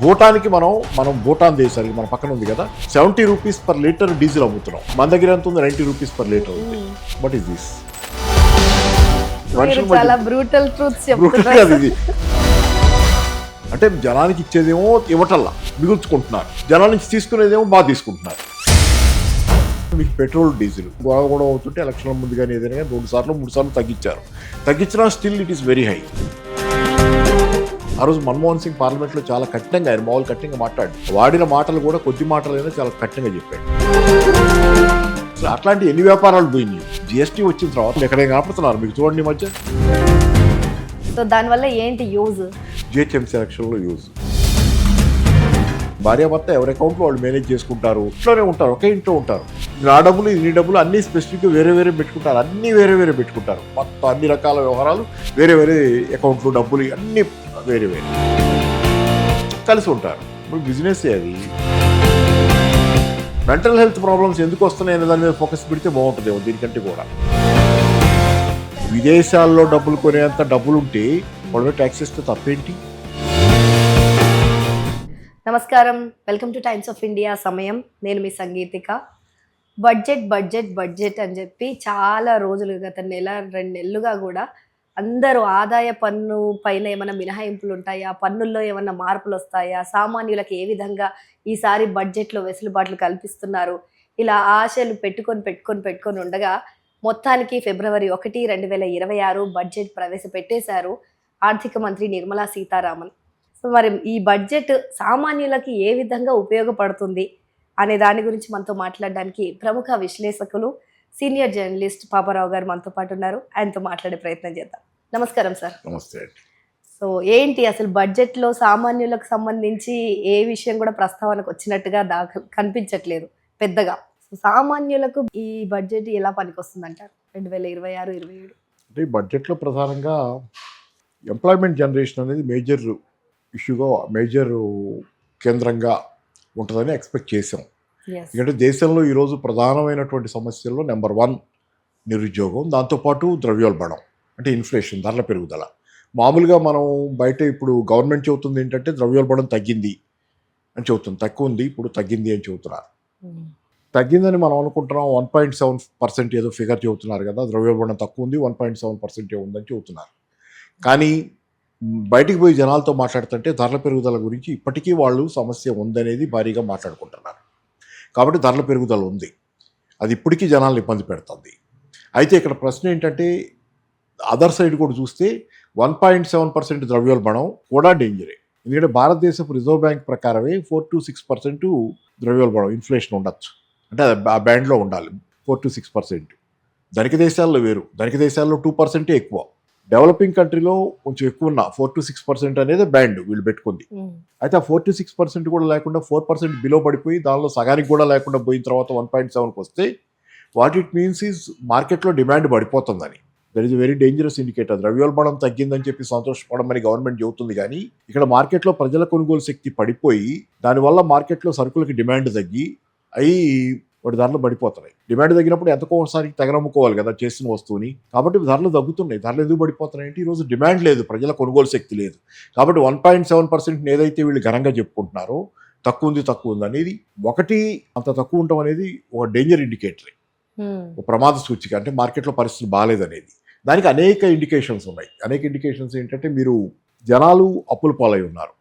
భూటాన్కి మనం భూటాన్ దేశానికి మన పక్కన ఉంది కదా, 70 రూపీస్ పర్ లీటర్ డీజిల్ అమ్ముతున్నాం. మన దగ్గర ఎంత ఉంది? 90 రూపీస్ పర్ లీటర్ ఉంది. బట్ ఈస్ దిస్ చాలా బ్రూటల్ ట్రూత్స్ ఇది అంటే జనానికి ఇచ్చేదేమో ఇవ్వటల్లా మిగుల్చుకుంటున్నారు, జనాల నుంచి తీసుకునేదేమో బాగా తీసుకుంటున్నారు. మీకు పెట్రోల్ డీజిల్ గొడవ అవుతుంటే ఎలక్షన్ల ముందు కానీ ఏదైనా 2 సార్లు 3 సార్లు తగ్గించినా still it is very high. ఆ రోజు మన్మోహన్ సింగ్ పార్లమెంట్లో చాలా కఠినంగా, ఆయన మామూలు కఠినంగా మాట్లాడు, వాడిన మాటలు కూడా కొద్ది మాటలైనా చాలా కఠినంగా చెప్పాడు. అట్లాంటి ఎన్ని వ్యాపారాలు పోయినాయి. జిఎస్టీ వచ్చిన తర్వాత ఎక్కడైనా కనపడుతున్నారు మీకు చూడండి ఈ మధ్య. సో దానివల్ల ఏంటి యూజ్? జిహెచ్ఎంసీ ఎలక్షన్లో యూజ్. భార్యాభర్త ఎవరి అకౌంట్లో వాళ్ళు మేనేజ్ చేసుకుంటారు, ఇంట్లోనే ఉంటారు, ఒకే ఇంట్లో ఉంటారు. నా డబ్బులు ఇన్ని డబ్బులు అన్ని స్పెసిఫిక్గా వేరే పెట్టుకుంటారు, అన్నీ వేరే పెట్టుకుంటారు. మొత్తం అన్ని రకాల వ్యవహారాలు వేరే అకౌంట్లు, డబ్బులు అన్నీ వేరే కలిసి ఉంటారు. ఇప్పుడు బిజినెస్ అది. మెంటల్ హెల్త్ ప్రాబ్లమ్స్ ఎందుకు వస్తున్నాయి అనే దాని మీద ఫోకస్ పెడితే బాగుంటుందేమో దీనికంటే కూడా. విదేశాల్లో డబ్బులు కొనేంత డబ్బులు ఉంటే వాళ్ళ ట్యాక్స్ ఇస్తే తప్పేంటి? నమస్కారం, welcome two times of India సమయం. నేను మీ సంగీతిక. బడ్జెట్ అని చెప్పి చాలా రోజులు, గత నెల 2 నెలలుగా కూడా అందరూ ఆదాయ పన్ను పైన ఏమైనా మినహాయింపులు ఉంటాయా, పన్నుల్లో ఏమైనా మార్పులు వస్తాయా, సామాన్యులకు ఏ విధంగా ఈసారి బడ్జెట్లో వెసులుబాట్లు కల్పిస్తున్నారు, ఇలా ఆశలు పెట్టుకొని ఉండగా మొత్తానికి ఫిబ్రవరి 1, 2026 బడ్జెట్ ప్రవేశపెట్టేశారు ఆర్థిక మంత్రి నిర్మలా సీతారామన్. సో మరి ఈ బడ్జెట్ సామాన్యులకి ఏ విధంగా ఉపయోగపడుతుంది అనే దాని గురించి మనతో మాట్లాడడానికి ప్రముఖ విశ్లేషకులు, సీనియర్ జర్నలిస్ట్ పాపారావు గారు మనతో పాటు ఉన్నారు. ఆయనతో మాట్లాడే ప్రయత్నం చేద్దాం. నమస్కారం సార్. నమస్తే. సో ఏంటి అసలు బడ్జెట్లో సామాన్యులకు సంబంధించి ఏ విషయం కూడా ప్రస్తావనకు వచ్చినట్టుగా కనిపించట్లేదు పెద్దగా. సామాన్యులకు ఈ బడ్జెట్ ఎలా పనికొస్తుంది అంటారు 2026-27? అంటే ఈ బడ్జెట్లో ప్రధానంగా ఎంప్లాయ్మెంట్ జనరేషన్ అనేది మేజర్ ఇష్యూగా, మేజర్ కేంద్రంగా ఉంటుందని ఎక్స్పెక్ట్ చేసాం. ఎందుకంటే దేశంలో ఈరోజు ప్రధానమైనటువంటి సమస్యల్లో నెంబర్ 1 నిరుద్యోగం, దాంతోపాటు ద్రవ్యోల్బణం అంటే ఇన్ఫ్లేషన్, ధరల పెరుగుదల. మామూలుగా మనం బయట ఇప్పుడు గవర్నమెంట్ చెబుతుంది ఏంటంటే ద్రవ్యోల్బణం తగ్గింది అని చెబుతుంది, తక్కువ ఉంది ఇప్పుడు తగ్గింది అని చెబుతున్నారు. తగ్గిందని మనం అనుకుంటున్నాం. 1.7% ఏదో ఫిగర్ చెబుతున్నారు కదా, ద్రవ్యోల్బణం తక్కువ ఉంది, 1.7% ఉందని చెబుతున్నారు. కానీ బయటికి పోయి జనాలతో మాట్లాడుతుంటే ధరల పెరుగుదల గురించి ఇప్పటికీ వాళ్ళు సమస్య ఉందనేది భారీగా మాట్లాడుకుంటున్నారు. కాబట్టి ధరల పెరుగుదల ఉంది, అది ఇప్పటికీ జనాలను ఇబ్బంది పెడుతుంది. అయితే ఇక్కడ ప్రశ్న ఏంటంటే అదర్ సైడ్ కూడా చూస్తే 1.7% ద్రవ్యోల్బణం కూడా డేంజరే. ఎందుకంటే భారతదేశపు రిజర్వ్ బ్యాంక్ ప్రకారమే 4-6% ద్రవ్యోల్బణం ఇన్ఫ్లేషన్ ఉండొచ్చు, అంటే ఆ బ్యాండ్లో ఉండాలి 4-6%. ధనిక దేశాల్లో వేరు, ధనిక దేశాల్లో 2% ఎక్కువ, డెవలపింగ్ కంట్రీలో కొంచెం ఎక్కువ ఉన్న 4-6% అనేది బ్యాండ్ వీళ్ళు పెట్టుకుంది. అయితే ఆ 4-6% కూడా లేకుండా 4% బిలో పడిపోయి దానిలో సగానికి కూడా లేకుండా పోయిన తర్వాత 1.7కి వస్తే వాట్ ఇట్ మీన్స్ ఈజ్ మార్కెట్లో డిమాండ్ పడిపోతుందని. That is very dangerous indicator. ద్రవ్యోల్బణం తగ్గిందని చెప్పి సంతోషపడమని గవర్నమెంట్ చెబుతుంది, కానీ ఇక్కడ మార్కెట్లో ప్రజల కొనుగోలు శక్తి పడిపోయి దానివల్ల మార్కెట్లో సరుకులకి డిమాండ్ తగ్గి అవి వాటి ధరలు పడిపోతున్నాయి. డిమాండ్ తగ్గినప్పుడు ఎంతకోసారి తగనమ్ముకోవాలి కదా చేసిన వస్తువుని, కాబట్టి ధరలు తగ్గుతున్నాయి. ధరలు ఎందుకు పడిపోతున్నాయి అంటే ఈరోజు డిమాండ్ లేదు, ప్రజల కొనుగోలు శక్తి లేదు. కాబట్టి 1.7% ఏదైతే వీళ్ళు ఘనంగా చెప్పుకుంటున్నారో తక్కువ ఉంది అనేది ఒకటి, అంత తక్కువ ఉండటం అనేది ఒక డేంజర్ ఇండికేటరే, ఒక ప్రమాద సూచిక. అంటే మార్కెట్లో పరిస్థితులు బాగాలేదనేది. దానికి అనేక ఇండికేషన్స్ ఉన్నాయి. అనేక ఇండికేషన్స్ ఏంటంటే మీరు జనాలు అప్పుల పాలై ఉన్నారు,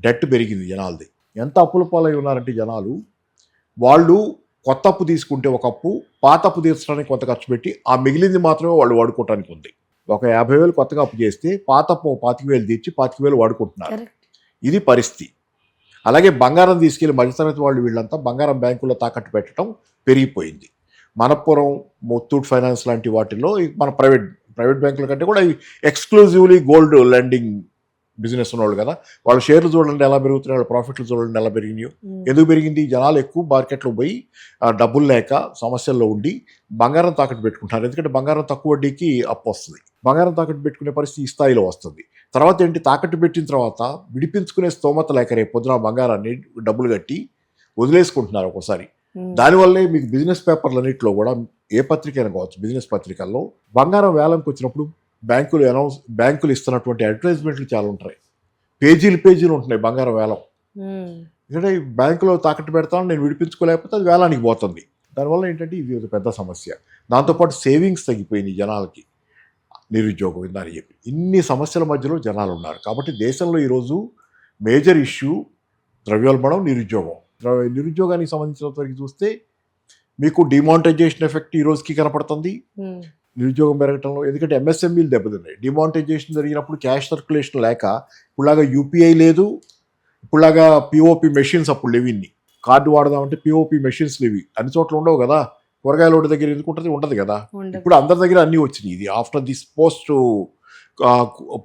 డెట్ పెరిగింది జనాలది. ఎంత అప్పుల పాలై ఉన్నారంటే జనాలు, వాళ్ళు కొత్త అప్పు తీసుకుంటే ఒక అప్పు, పాత అప్పు తీర్చడానికి కొంత ఖర్చు పెట్టి ఆ మిగిలింది మాత్రమే వాళ్ళు వాడుకోవడానికి ఉంది. ఒక 50,000 కొత్తగా అప్పు చేస్తే పాత అప్పు 25,000 తీర్చి 25,000 వాడుకుంటున్నారు. ఇది పరిస్థితి. అలాగే బంగారం తీసుకెళ్లి మధ్యతరగతి వాళ్ళు వీళ్ళంతా బంగారం బ్యాంకుల్లో తాకట్టు పెట్టడం పెరిగిపోయింది. మనప్పురం, ముత్తూట్ ఫైనాన్స్ లాంటి వాటిల్లో మన ప్రైవేట్ బ్యాంకుల కంటే కూడా ఎక్స్క్లూజివ్లీ గోల్డ్ లెండింగ్ బిజినెస్ ఉన్నవాళ్ళు కదా, వాళ్ళ షేర్లు చూడండి ఎలా పెరుగుతున్నాయి, వాళ్ళ ప్రాఫిట్లు చూడండి ఎలా పెరిగినాయో. ఎందుకు పెరిగింది? జనాలు ఎక్కువ మార్కెట్లో పోయి డబ్బులు లేక సమస్యల్లో ఉండి బంగారం తాకట్టు పెట్టుకుంటున్నారు. ఎందుకంటే బంగారం తక్కువ వడ్డీకి అప్పు వస్తుంది, బంగారం తాకట్టు పెట్టుకునే పరిస్థితి ఈ స్థాయిలో వస్తుంది. తర్వాత ఏంటి, తాకట్టు పెట్టిన తర్వాత విడిపించుకునే స్తోమత లేక రేపు పొద్దున బంగారాన్ని డబ్బులు కట్టి వదిలేసుకుంటున్నారు ఒక్కోసారి. దానివల్లే మీకు బిజినెస్ పేపర్లన్నింటిలో కూడా, ఏ పత్రిక అయినా కావచ్చు, బిజినెస్ పత్రికల్లో బంగారం వేలంకి వచ్చినప్పుడు బ్యాంకులు ఇస్తున్నటువంటి అడ్వర్టైజ్మెంట్లు చాలా ఉంటాయి, పేజీలు ఉంటున్నాయి బంగారం వేలం. ఎందుకంటే బ్యాంకులో తాకట్టు పెడతాను, నేను విడిపించుకోలేకపోతే అది వేలానికి పోతుంది. దానివల్ల ఏంటంటే ఇది ఒక పెద్ద సమస్య. దాంతోపాటు సేవింగ్స్ తగ్గిపోయినాయి జనాలకి, నిరుద్యోగం ఇందని చెప్పి ఇన్ని సమస్యల మధ్యలో జనాలు ఉన్నారు. కాబట్టి దేశంలో ఈరోజు మేజర్ ఇష్యూ ద్రవ్యోల్బణం, నిరుద్యోగం. నిరుద్యోగానికి సంబంధించినంత వరకు చూస్తే మీకు డిమానిటైజేషన్ ఎఫెక్ట్ ఈ రోజుకి కనపడుతుంది నిరుద్యోగం పెరగటంలో. ఎందుకంటే ఎంఎస్ఎంఈలు దెబ్బతిన్నాయి. డిమానిటైజేషన్ జరిగినప్పుడు క్యాష్ సర్క్యులేషన్ లేక ఇప్పుడులాగా యూపీఐ లేదు, ఇప్పుడులాగా పిఓపి మెషిన్స్ అప్పుడు లేవు. ఇన్ని కార్డు వాడదామంటే పిఓపి మెషిన్స్ లేవి, అన్ని చోట్ల ఉండవు కదా. కూరగాయల వాడి దగ్గర ఎందుకు ఉంటుంది, ఉండదు కదా. ఇప్పుడు అందరి దగ్గర అన్నీ వచ్చినాయి. ఇది ఆఫ్టర్ దిస్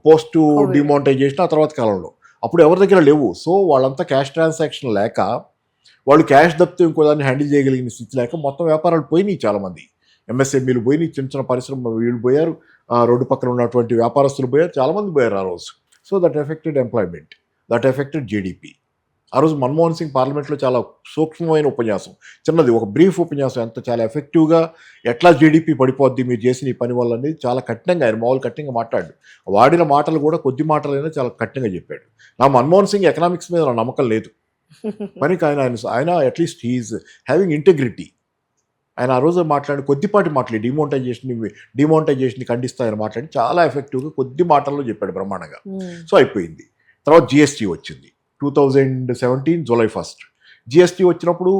పోస్ట్ డిమానిటైజేషన్ ఆ తర్వాత కాలంలో అప్పుడు ఎవరి దగ్గర లేవు. సో వాళ్ళంతా క్యాష్ ట్రాన్సాక్షన్ లేక, వాళ్ళు క్యాష్ తప్పితే ఇంకో దాన్ని హ్యాండిల్ చేయగలిగిన స్థితి లేక మొత్తం వ్యాపారాలు పోయినాయి. చాలామంది ఎంఎస్ఎంఈలు పోయినాయి, చిన్న చిన్న పరిశ్రమ వీళ్ళు పోయారు, రోడ్డు పక్కన ఉన్నటువంటి వ్యాపారస్తులు పోయారు, చాలామంది పోయారు ఆ రోజు. So that affected employment, that affected GDP. ఆ రోజు మన్మోహన్ సింగ్ పార్లమెంట్లో చాలా సూక్ష్మమైన ఉపన్యాసం, చిన్నది ఒక బ్రీఫ్ ఉపన్యాసం, ఎంత చాలా ఎఫెక్టివ్గా ఎట్లా జీడిపి పడిపోద్ది మీరు చేసిన ఈ పని వల్ల అనేది చాలా కఠినంగా, ఆయన మామూలు కఠినంగా మాట్లాడు. వాడిన మాటలు కూడా కొద్ది మాటలైనా చాలా కఠినంగా చెప్పాడు. నా మన్మోహన్ సింగ్ ఎకనామిక్స్ మీద నా నమ్మకం లేదు, పనికి ఆయన అట్లీస్ట్ హీఈస్ హ్యావింగ్ ఇంటెగ్రిటీ. ఆయన ఆ రోజు మాట్లాడి కొద్దిపాటి మాటలు డిమానిటైజేషన్ ఖండిస్తాయని మాట్లాడి చాలా ఎఫెక్టివ్గా కొద్ది మాటల్లో చెప్పాడు బ్రహ్మాండంగా. సో అయిపోయింది. తర్వాత జిఎస్టీ వచ్చింది 2017 జూలై 1. జిఎస్టీ వచ్చినప్పుడు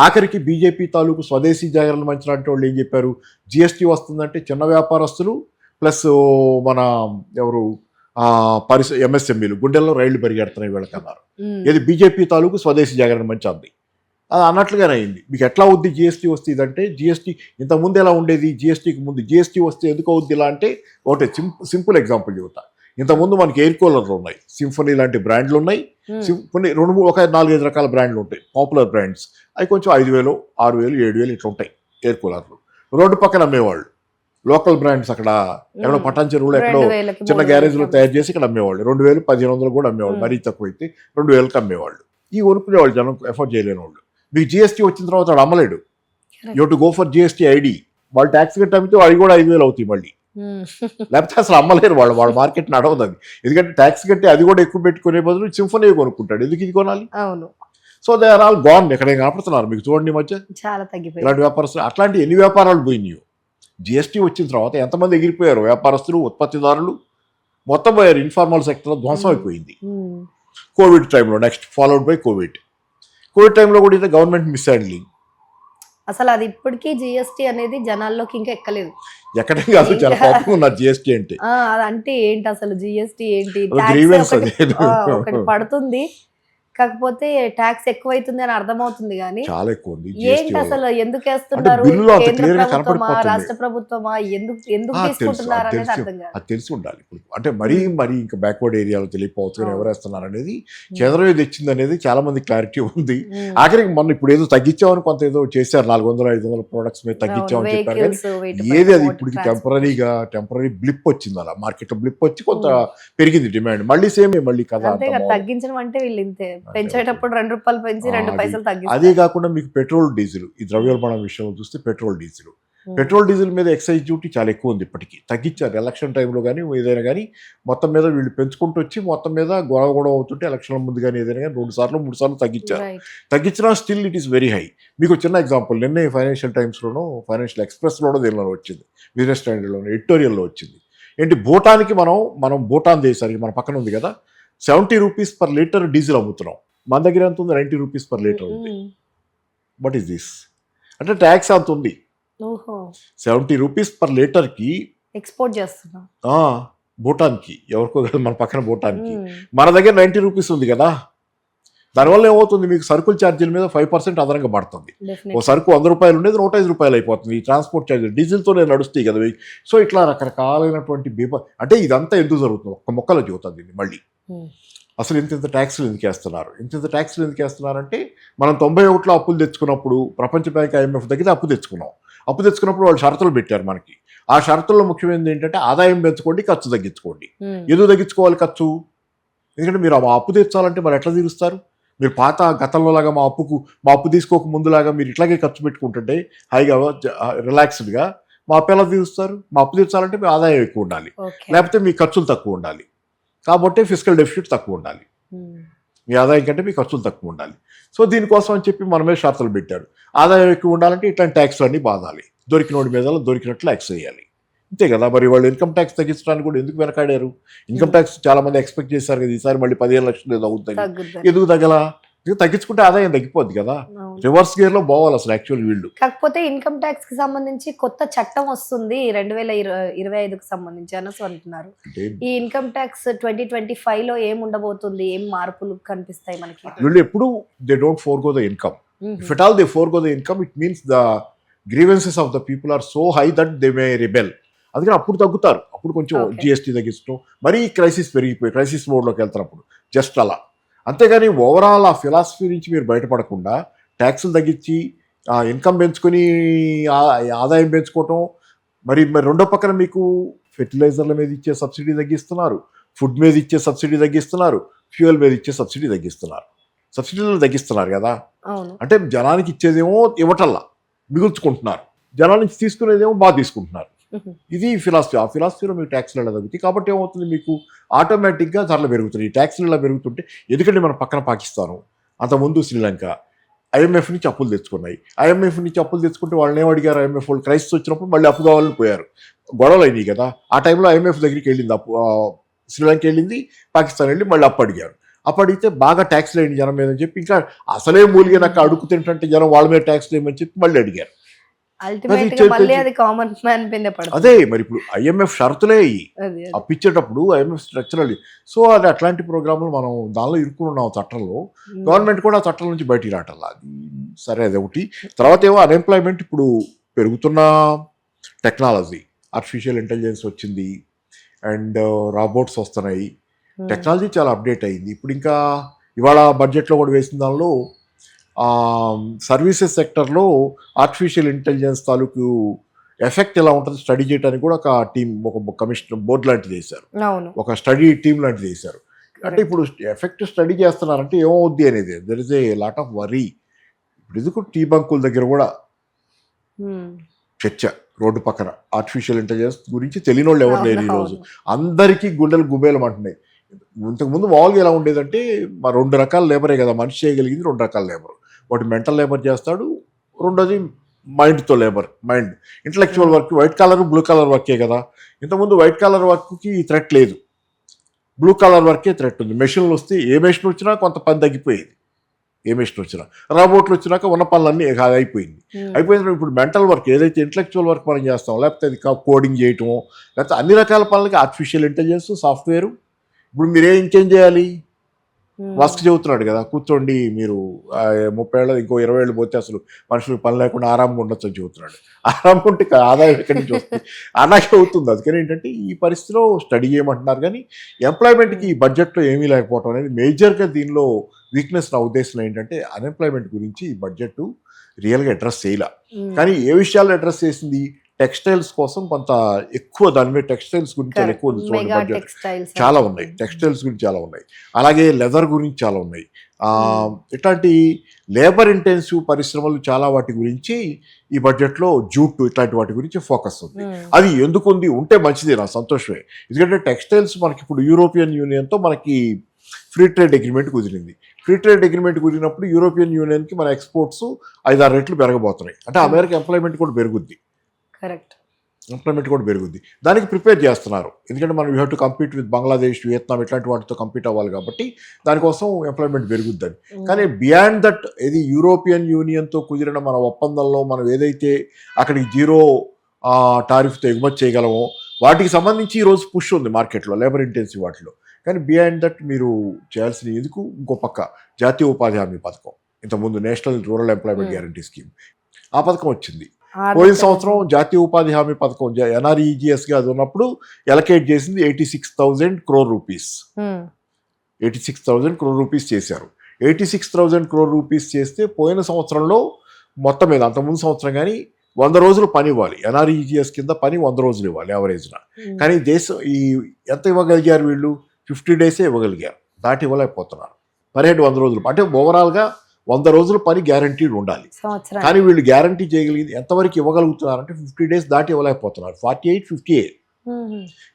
ఆఖరికి బీజేపీ తాలూకు స్వదేశీ జాగరణ మంచి లాంటి వాళ్ళు ఏం చెప్పారు, జిఎస్టీ వస్తుందంటే చిన్న వ్యాపారస్తులు ప్లస్ మన ఎవరు ఎంఎస్ఎంఈలు గుండెల్లో రైళ్లు పరిగెడుతున్నాయి వీళ్ళకన్నారు. ఇది బీజేపీ తాలూకు స్వదేశీ జాగరణ మంచి అంది. అది అన్నట్లుగానే అయింది. మీకు ఎట్లా అవుద్ది జిఎస్టీ వస్తే ఇదంటే, జిఎస్టీ ఇంతకుముందు ఎలా ఉండేది, జిఎస్టీకి ముందు జిఎస్టీ వస్తే ఎందుకు అవుద్ది ఇలా అంటే, ఒకటే సింపుల్ ఎగ్జాంపుల్ చెబుతా. ఇంతకుముందు మనకి ఎయిర్ కూలర్లు ఉన్నాయి, సింఫనీ లాంటి బ్రాండ్లు ఉన్నాయి, కొన్ని 4-5 రకాల బ్రాండ్లు ఉంటాయి పాపులర్ బ్రాండ్స్. అవి కొంచెం 5,000, 6,000, 7,000 ఇట్లా ఉంటాయి ఎయిర్ కూలర్లు. రోడ్డు పక్కన అమ్మేవాళ్ళు లోకల్ బ్రాండ్స్. అక్కడ ఎక్కడో పటాన్ చెరువులో ఎక్కడో చిన్న గ్యారేజ్లో తయారు చేసి ఇక్కడ అమ్మేవాళ్ళు. 2,000, 1,500 కూడా అమ్మేవాళ్ళు. మరీ తక్కువ అయితే 2,000కి అమ్మేవాళ్ళు. ఈ కొనుక్కునేవాళ్ళు జనం, ఎఫర్ట్ చేయలేని వాళ్ళు. మీకు జిఎస్టీ వచ్చిన తర్వాత వాడు అమ్మలేడు. You to go for GST ID. వాళ్ళు ట్యాక్స్ కట్టి అమ్మితే అవి కూడా 5,000 అవుతాయి మళ్ళీ. లేకపోతే అసలు అమ్మలేరు వాళ్ళు, వాళ్ళ మార్కెట్ నడవదు అది. ఎందుకంటే ట్యాక్స్ కట్టి అది కూడా ఎక్కువ పెట్టుకునే బదులు సింఫనీ కొనుక్కుంటాడు, ఎందుకు ఇది కొనాలి. So they are all gone. ఎక్కడేం కనపడుతున్నారు మీకు చూడండి ఈ మధ్య చాలా తగ్గిపోయి ఇలాంటి వ్యాపారస్తులు. అట్లాంటి ఎన్ని వ్యాపారాలు పోయినాయో. జిఎస్టీ వచ్చిన తర్వాత ఎంతమంది ఎగిరిపోయారు, వ్యాపారస్తులు, ఉత్పత్తిదారులు మొత్తం పోయారు. ఇన్ఫార్మల్ సెక్టర్ ధ్వంసం అయిపోయింది కోవిడ్ టైంలో. నెక్స్ట్ ఫాలోడ్ బై కోవిడ్ టైంలో కూడా ఇది గవర్నమెంట్ మిస్ హ్యాండ్లింగ్. అసలు అది ఇప్పటికీ జిఎస్టీ అనేది జనాల్లోకి ఇంకా ఎక్కలేదు. ఎక్కడే కాదు, చాలా కోపం ఉన్నారు జిఎస్టీ అంటే. అంటే ఏంటి అసలు జిఎస్టీ ఏంటి, ఒకటి పడుతుంది, కాకపోతే ట్యాక్స్ ఎక్కువైతుంది అని అర్థమవుతుంది కానీ చాలా ఎక్కువ ఉంది. ఏంటి అసలు ఎందుకు వేస్తున్నారు, కేంద్ర ప్రభుత్వమా రాష్ట్ర ప్రభుత్వమా, ఎందుకు తీసుకుంటున్నారు అనేది అర్థం కాదు. అది తెలిసి ఉండాలి. అంటే మరీ ఇంకా బ్యాక్వర్డ్ ఏరియాలో తెలియకపోవచ్చు కానీ ఎవరు వేస్తున్నారు అనేది కేంద్రం ఏది తెచ్చింది అనేది చాలా మంది క్లారిటీ ఉంది. ఆఖరికి మొన్న ఇప్పుడు ఏదో తగ్గించామని కొంత ఏదో చేశారు, 400-500 ప్రొడక్ట్స్ మీద తగ్గించామని చెప్పారు కానీ ఏది అది ఇప్పుడు టెంపరీ బ్లిప్ వచ్చింది. అలా మార్కెట్లో బ్లిప్ వచ్చి కొంత పెరిగింది డిమాండ్, మళ్ళీ సేమే మళ్ళీ కదా. తగ్గించడం అంటే వీళ్ళు ఇంతే, పెంచేటప్పుడు 2 రూపాయలు పెంచి 2 పైసలు తగ్గిస్తారు. అదే కాకుండా మీకు పెట్రోల్ డీజిల్, ఈ ద్రవ్యోల్బణం విషయంలో చూస్తే పెట్రోల్ డీజిల్ మీద ఎక్సైజ్ డ్యూటీ చాలా ఎక్కువ ఉంది. ఇప్పటికీ తగ్గించారు ఎలక్షన్ టైంలో కానీ ఏదైనా కానీ మొత్తం మీద వీళ్ళు పెంచుకుంటూ వచ్చి మొత్తం మీద గొడవ అవుతుంటే ఎలక్షన్ల ముందు కానీ ఏదైనా కానీ 2 సార్లు 3 సార్లు తగ్గించారు. తగ్గించినా still it is very high. మీకు చిన్న ఎగ్జాంపుల్, నిన్నే ఫైనాన్షియల్ టైమ్స్లోనూ ఫైనాన్షియల్ ఎక్స్ప్రెస్లోనూ దీనిలో వచ్చింది, బిజినెస్ స్టాండర్డ్లోనూ ఎడిటోరియల్లో వచ్చింది. ఏంటి, భూటాన్కి మనం భూటాన్ దేశానికి మన పక్కన ఉంది కదా, 70 రూపీస్ పర్ లీటర్ డీజిల్ అమ్ముతున్నాం. మన దగ్గర ఎంత ఉంది, 90 రూపీస్ పర్ లీటర్ ఉంది. వాట్ ఈస్ దిస్ అంటే ట్యాక్స్ అంత ఉంది. 70 రూపీస్ పర్ లీటర్కి ఎక్స్పోర్ట్ చేస్తున్నాం భూటాన్కి, ఎవరికో కదా మన పక్కన భూటాన్కి. మన దగ్గర 90 రూపీస్ ఉంది కదా. దానివల్ల ఏమవుతుంది, మీకు సరుకుల ఛార్జీల మీద 5% అదనంగా పడుతుంది. ఓ సరుకు 100 రూపాయలు ఉండేది 105 రూపాయలు అయిపోతుంది. ఈ ట్రాన్స్పోర్ట్ ఛార్జీలు డీజిల్తోనే నడుస్తాయి కదా. సో ఇట్లా రకరకాలైనటువంటి అంటే ఇదంతా ఎందుకు జరుగుతుంది, ఒక్క మొక్కలో చెబుతుంది దీన్ని మళ్ళీ. అసలు ఇంత ట్యాక్స్లు ఎందుకు వేస్తున్నారు, ట్యాక్స్లు ఎందుకు వేస్తున్నారంటే, మనం 91లో అప్పులు తెచ్చుకున్నప్పుడు ప్రపంచ బ్యాంక్ IMF దగ్గర అప్పు తెచ్చుకున్నప్పుడు వాళ్ళు షరతులు పెట్టారు మనకి. ఆ షరతుల్లో ముఖ్యమైనది ఏంటంటే ఆదాయం పెంచుకోండి, ఖర్చు తగ్గించుకోండి. ఎందుకు తగ్గించుకోవాలి ఖర్చు? ఎందుకంటే మీరు ఆ అప్పు తెచ్చాలంటే మరి ఎట్లా తీరుస్తారు? మీరు పాత గతంలో లాగా మా అప్పు తీసుకోక ముందులాగా మీరు ఇట్లాగే ఖర్చు పెట్టుకుంటుంటే హాయిగా రిలాక్స్డ్గా మా అప్పు ఎలా తీరుస్తారు? మా అప్పు తెచ్చాలంటే మీ ఆదాయం ఎక్కువ ఉండాలి, లేకపోతే మీ ఖర్చులు తక్కువ ఉండాలి. కాబట్టి ఫిజికల్ డెఫిసిట్ తక్కువ ఉండాలి. మీ ఆదాయం కంటే మీ ఖర్చులు తక్కువ ఉండాలి. సో దీనికోసం అని చెప్పి మన మీద షరతులు పెట్టారు. ఆదాయం ఎక్కువ ఉండాలంటే ఇట్లాంటి ట్యాక్స్లు అన్నీ బాధాలి, దొరికినోడి మీద దొరికినట్లు ట్యాక్స్ వేయాలి. అంతే కదా. మరి వాళ్ళు ఇన్కమ్ ట్యాక్స్ తగ్గించడానికి కూడా ఎందుకు వెనకాడారు? ఇన్కమ్ ట్యాక్స్ చాలా మంది ఎక్స్పెక్ట్ చేశారు కదా ఈసారి మళ్ళీ 15 లక్షలు ఏదో అవుతుంది, తగ్గుద్దని. ఎందుకు తగ్గలా? ఇది తగ్గించుకుంటే ఆదాయం తగ్గిపోద్ది కదా. అవును. రివర్స్ గేర్ లో పోవాలి అసలు యాక్చువల్ వీళ్ళు. కాకపోతే ఇన్కమ్ ట్యాక్స్ కి సంబంధించి కొత్త చట్టం వస్తుంది 2025కి సంబంధించి అనేసి అంటున్నారు. అంటే ఈ ఇన్కమ్ ట్యాక్స్ 2025 లో ఏం ఉండబోతుంది, ఏం మార్పులు కనిపిస్తాయి మనకి? వీళ్ళు ఎప్పుడు they don't forgo the income. If at all they forgo the income, it means the grievances of the people are so high that they may rebel. అందుకని అప్పుడు తగ్గుతారు, అప్పుడు కొంచెం Okay. జిఎస్టీ తగ్గించడం, మరీ క్రైసిస్ పెరిగిపోయి క్రైసిస్ మోడ్లోకి వెళ్తున్నప్పుడు జస్ట్ అలా. అంతేగాని ఓవరాల్ ఆ ఫిలాసఫీ నుంచి మీరు బయటపడకుండా ట్యాక్సులు తగ్గించి ఇన్కమ్ పెంచుకొని ఆదాయం పెంచుకోవటం, మరి రెండో పక్కన మీకు ఫెర్టిలైజర్ల మీద ఇచ్చే సబ్సిడీ తగ్గిస్తున్నారు, ఫుడ్ మీద ఇచ్చే సబ్సిడీ తగ్గిస్తున్నారు, ఫ్యూయల్ మీద ఇచ్చే సబ్సిడీ తగ్గిస్తున్నారు. సబ్సిడీలు తగ్గిస్తున్నారు కదా. అవును. అంటే జనానికి ఇచ్చేదేమో ఇవ్వటల్లా, మిగుల్చుకుంటున్నారు, జనాల నుంచి తీసుకునేదేమో బాగా తీసుకుంటున్నారు. ఇది ఫిలాసఫీ. ఆ ఫిలాసఫీలో మీకు ట్యాక్స్లు ఎలా తగ్గుతాయి కాబట్టి ఏమవుతుంది, మీకు ఆటోమేటిక్గా ధరలు పెరుగుతాయి. ఈ ట్యాక్స్లు ఇలా పెరుగుతుంటే, ఎందుకంటే మన పక్కన పాకిస్తాను, అంతకుముందు శ్రీలంక ఐఎంఎఫ్ నుంచి అప్పులు తెచ్చుకున్నాయి. ఐఎంఎఫ్ నుంచి అప్పులు తెచ్చుకుంటే వాళ్ళని ఏమడిగారు, ఐఎంఎఫ్ వాళ్ళు క్రైసిస్ వచ్చినప్పుడు మళ్ళీ అప్పు కావాలని పోయారు, గొడవలు అయినాయి కదా. ఆ టైంలో ఐఎంఎఫ్ దగ్గరికి వెళ్ళింది అప్పు, శ్రీలంక వెళ్ళింది, పాకిస్తాన్ వెళ్ళి మళ్ళీ అప్పు అడిగారు. అప్పు అడిగితే బాగా ట్యాక్స్లు వేయండి జనం మీద అని చెప్పి, ఇంకా అసలే మూలిగినాక అడుగు తింటుంటే జనం వాళ్ళ మీద ట్యాక్స్లు వేయమని చెప్పి మళ్ళీ అడిగారు. అల్టిమేట్ గా మళ్ళీ అది కామన్ మ్యాన్ మీద పడుతుంది. అదే మరి ఇప్పుడు ఐఎంఎఫ్ షరతులే అయ్యి అది. అప్పిచ్చేటప్పుడు ఐఎంఎఫ్ స్ట్రక్చరల్. సో అది అట్లాంటి ప్రోగ్రాములు మనం దానిలో ఇరుక్కుని ఉన్నాం చట్టంలో. గవర్నమెంట్ కూడా ఆ చట్టం నుంచి బయటికి రావట్లా. అది సరే, అది ఒకటి. తర్వాత ఏమో అన్ఎంప్లాయ్మెంట్, ఇప్పుడు పెరుగుతున్న టెక్నాలజీ, ఆర్టిఫిషియల్ ఇంటెలిజెన్స్ వచ్చింది అండ్ రాబోట్స్ వస్తున్నాయి, టెక్నాలజీ చాలా అప్డేట్ అయింది. ఇప్పుడు ఇంకా ఇవాళ బడ్జెట్లో కూడా వేసిన దానిలో సర్వీసెస్ సెక్టర్లో ఆర్టిఫిషియల్ ఇంటెలిజెన్స్ తాలూకు ఎఫెక్ట్ ఎలా ఉంటుంది స్టడీ చేయడానికి కూడా ఒక టీం, ఒక కమిషన్ బోర్డు లాంటిది వేశారు, అవును. ఒక స్టడీ టీం లాంటిది వేశారు. అంటే ఇప్పుడు ఎఫెక్ట్ స్టడీ చేస్తున్నారంటే ఏమవుద్ది అనేది there is a lot of worry. ఇప్పుడు ఎందుకు టీ బంకుల దగ్గర కూడా చర్చ, రోడ్డు పక్కన ఆర్టిఫిషియల్ ఇంటెలిజెన్స్ గురించి తెలియని వాళ్ళు ఎవరు లేరు ఈరోజు. అందరికీ గుండెలు గుబేలం అంటున్నాయి. ఇంతకుముందు మామూలుగా ఎలా ఉండేదంటే, మా 2 రకాల లేబరే కదా, మనిషి చేయగలిగింది 2 రకాల లేబర్. ఒకటి మెంటల్ లేబర్ చేస్తాడు, రెండోది మైండ్తో labour, mind intellectual work, white collar blue collar వర్కే కదా. ఇంతకుముందు వైట్ కాలర్ వర్క్కి థ్రెట్ లేదు, బ్లూ కాలర్ వర్కే థ్రెట్ ఉంది. మెషిన్లు వస్తే ఏ మెషిన్ వచ్చినా కొంత పని తగ్గిపోయేది, ఏ మెషిన్ వచ్చినా. రోబోట్లు వచ్చినాక ఉన్న పనులన్నీ అయిపోయింది. అయిపోయిన ఇప్పుడు మెంటల్ వర్క్ ఏదైతే ఇంటలెక్చువల్ వర్క్ మనం చేస్తాం, లేకపోతే అది కోడింగ్ చేయటమో, లేకపోతే అన్ని రకాల పనులకి ఆర్టిఫిషియల్ ఇంటెలిజెన్స్, సాఫ్ట్వేరు. ఇప్పుడు ఇంకేం చేయాలి, వాస్క్ చెబుతున్నాడు కదా, కూర్చోండి మీరు 30 ఏళ్ళు ఇంకో 20 ఏళ్ళు పోతే అసలు మనుషులకు పని లేకుండా ఆరాంగా ఉండొచ్చు అని చెబుతున్నాడు. ఆరాంగా ఉంటే ఆదాయం ఎక్కడి నుంచి వస్తుంది, అలాగే అవుతుంది. అందుకని ఏంటంటే ఈ పరిస్థితిలో స్టడీ చేయమంటున్నారు, కానీ ఎంప్లాయ్మెంట్కి ఈ బడ్జెట్లో ఏమీ లేకపోవడం అనేది మేజర్గా దీనిలో వీక్నెస్. నా ఉద్దేశం ఏంటంటే అన్ఎంప్లాయ్మెంట్ గురించి ఈ బడ్జెట్ రియల్గా అడ్రస్ చేయలే. కానీ ఏ విషయాలు అడ్రస్ చేసింది, టెక్స్టైల్స్ కోసం కొంత ఎక్కువ, దాని మీద టెక్స్టైల్స్ గురించి చాలా ఎక్కువ ఉంది చూడండి బడ్జెట్. చాలా ఉన్నాయి టెక్స్టైల్స్ గురించి, చాలా ఉన్నాయి. అలాగే లెదర్ గురించి చాలా ఉన్నాయి. ఇట్లాంటి లేబర్ ఇంటెన్సివ్ పరిశ్రమలు చాలా, వాటి గురించి ఈ బడ్జెట్లో జూట్ ఇట్లాంటి వాటి గురించి ఫోకస్ ఉంది. అది ఎందుకు ఉంది, ఉంటే మంచిది, నా సంతోషమే. ఎందుకంటే టెక్స్టైల్స్ మనకి ఇప్పుడు యూరోపియన్ యూనియన్తో మనకి ఫ్రీ ట్రేడ్ అగ్రిమెంట్ కుదిరింది. ఫ్రీ ట్రేడ్ అగ్రిమెంట్ కుదిరినప్పుడు యూరోపియన్ యూనియన్కి మన ఎక్స్పోర్ట్స్ 5-6 రెట్లు పెరగబోతున్నాయి. అంటే అమెరికా ఎంప్లాయ్మెంట్ కూడా పెరుగుద్ది, కరెక్ట్, ఎంప్లాయ్మెంట్ కూడా పెరుగుద్ది. దానికి ప్రిపేర్ చేస్తున్నారు, ఎందుకంటే మనం you have to compete with Bangladesh, Vietnam ఇట్లాంటి వాటితో కంపీట్ అవ్వాలి కాబట్టి దానికోసం ఎంప్లాయ్మెంట్ పెరుగుద్దని. కానీ బియాండ్ దట్, ఇది యూరోపియన్ యూనియన్తో కుదిరిన మన ఒప్పందంలో మనం ఏదైతే అక్కడికి 0 టారిఫ్తో ఎగుమతి చేయగలమో వాటికి సంబంధించి ఈరోజు పుష్ ఉంది మార్కెట్లో, లేబర్ ఇంటెన్సివ్ వాటిలో. కానీ బియాండ్ దట్ మీరు చేయాల్సిన ఎందుకు, ఇంకో పక్క జాతీయ ఉపాధి హామీ పథకం, ఇంతకుముందు national rural employment guarantee scheme, ఆ పథకం వచ్చింది. పోయిన సంవత్సరం జాతీయ ఉపాధి హామీ పథకం NREGSగా అది ఉన్నప్పుడు ఎలకేట్ చేసింది 86,000 crore రూపీస్. 86,000 crore రూపీస్ చేశారు. 86,000 crore రూపీస్ చేస్తే పోయిన సంవత్సరంలో మొత్తం మీద, అంతకుముందు సంవత్సరం కానీ 100 రోజులు పని ఇవ్వాలి, NREGS కింద పని 100 రోజులు ఇవ్వాలి యావరేజ్న. కానీ దేశం ఎంత ఇవ్వగలిగారు వీళ్ళు, 50 డేసే ఇవ్వగలిగారు, దాటి ఇవ్వలేకపోతున్నారు. పర్ హెడ్ 100 రోజులు, అంటే ఓవరాల్గా 100 రోజులు పని గ్యారంటీడ్ ఉండాలి. కానీ వీళ్ళు గ్యారంటీ చేయగలిగింది ఎంతవరకు ఇవ్వగలుగుతున్నారంటే 50 డేస్ దాటి ఇవ్వలేకపోతున్నారు, 48, 58.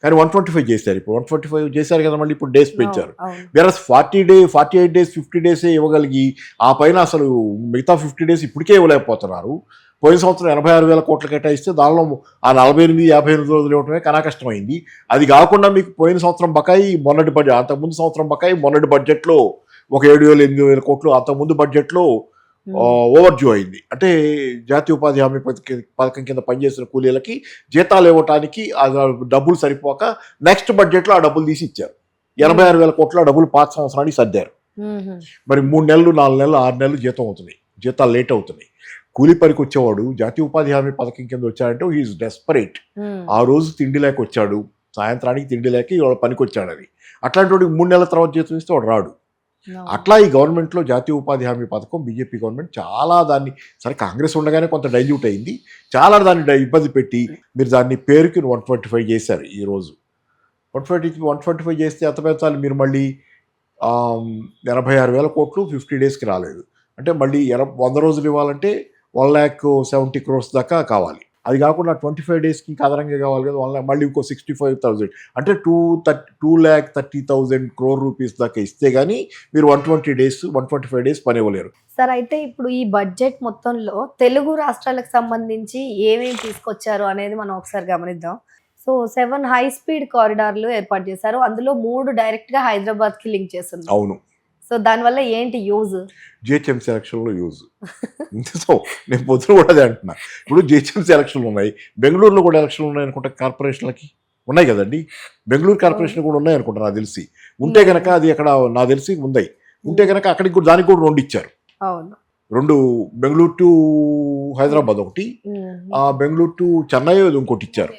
కానీ 125 చేశారు. ఇప్పుడు 125 చేశారు కదా, మళ్ళీ ఇప్పుడు డేస్ పెంచారు. అవును. వేరే 48 డేస్ 50 డేసే ఇవ్వగలిగి ఆ పైన అసలు మిగతా 50 డేస్ ఇప్పటికే ఇవ్వలేకపోతున్నారు. పోయిన సంవత్సరం 86,000 కోట్లు కేటాయిస్తే దానిలో ఆ 48 రోజులు ఇవ్వటమే కన్నా కష్టమైంది. అది కాకుండా మీకు పోయిన సంవత్సరం బకాయి మొన్నటి బడ్జెట్, అంతకుముందు సంవత్సరం బకాయి మొన్నటి బడ్జెట్లో ఒక 7,000-8,000 కోట్లు, అంతకుముందు బడ్జెట్లో ఓవర్డ్యూ అయింది. అంటే జాతీయ ఉపాధి హామీ పథకం కింద పనిచేసిన కూలీలకి జీతాలు ఇవ్వటానికి ఆ డబ్బులు సరిపోక నెక్స్ట్ బడ్జెట్లో ఆ డబ్బులు తీసి ఇచ్చారు. 86,000 కోట్ల డబ్బులు పాత సంవత్సరానికి సర్దారు. మరి 3 నెలలు 4 నెలలు 6 నెలలు జీతం అవుతున్నాయి, జీతాలు లేట్ అవుతున్నాయి. కూలీ పనికి వచ్చేవాడు జాతీయ ఉపాధి హామీ పథకం కింద వచ్చాడంటే హీఈస్ డెస్పరేట్. ఆ రోజు తిండి లేక వచ్చాడు, సాయంత్రానికి తిండి లేక ఇవాళ పనికి వచ్చాడు. అది అట్లాంటి వాడికి 3 నెలల తర్వాత జీతం ఇస్తే వాడు రాడు. అట్లా ఈ గవర్నమెంట్లో జాతీయ ఉపాధి హామీ పథకం బీజేపీ గవర్నమెంట్ చాలా దాన్ని, సరే కాంగ్రెస్ ఉండగానే కొంత డైల్యూట్ అయింది, చాలా దాన్ని ఇబ్బంది పెట్టి మీరు దాన్ని పేరుకి 125 చేశారు. ఈ రోజు 125 చేస్తే ఎంత పెంచాలి మీరు? మళ్ళీ 86,000 కోట్లు 50 డేస్కి రాలేదు అంటే మళ్ళీ 100 రోజులు ఇవ్వాలంటే 1,70 crores దాకా కావాలి. అది కాకుండా 25 డేస్కి ఇంకా అదనంగా కావాలి కదా, మళ్ళీ ఇంకో 65,000 అంటే 2,30,000 crore రూపీస్ దాకా ఇస్తే కానీ మీరు 125 డేస్ పని ఇవ్వలేరు. సార్, అయితే ఇప్పుడు ఈ బడ్జెట్ మొత్తంలో తెలుగు రాష్ట్రాలకు సంబంధించి ఏమేమి తీసుకొచ్చారు అనేది మనం ఒకసారి గమనిద్దాం. సో 7 హై స్పీడ్ కారిడార్లు ఏర్పాటు చేశారు. అందులో 3 డైరెక్ట్గా హైదరాబాద్కి లింక్ చేస్తున్నారు. అవును. సో దానివల్ల ఏంటి యూజ్? జిహెచ్ఎంసీ ఎలక్షన్లో యూజ్. సో నేను పొద్దున కూడా అదే అంటున్నా. ఇప్పుడు జిహెచ్ఎంసీ ఎలక్షన్లు ఉన్నాయి, బెంగళూరులో కూడా ఎలక్షన్లు ఉన్నాయి అనుకుంటా, కార్పొరేషన్లకి ఉన్నాయి కదండి. బెంగళూరు కార్పొరేషన్ కూడా ఉన్నాయి అనుకుంటా నాకు తెలిసి. ఉంటే కనుక అది అక్కడ నాకు తెలిసి ఉన్నాయి. ఉంటే కనుక అక్కడికి కూడా దానికి కూడా 2 ఇచ్చారు. అవును, 2 బెంగళూరు టు హైదరాబాద్ ఒకటి, బెంగళూరు టు చెన్నై ఇంకోటి ఇచ్చారు.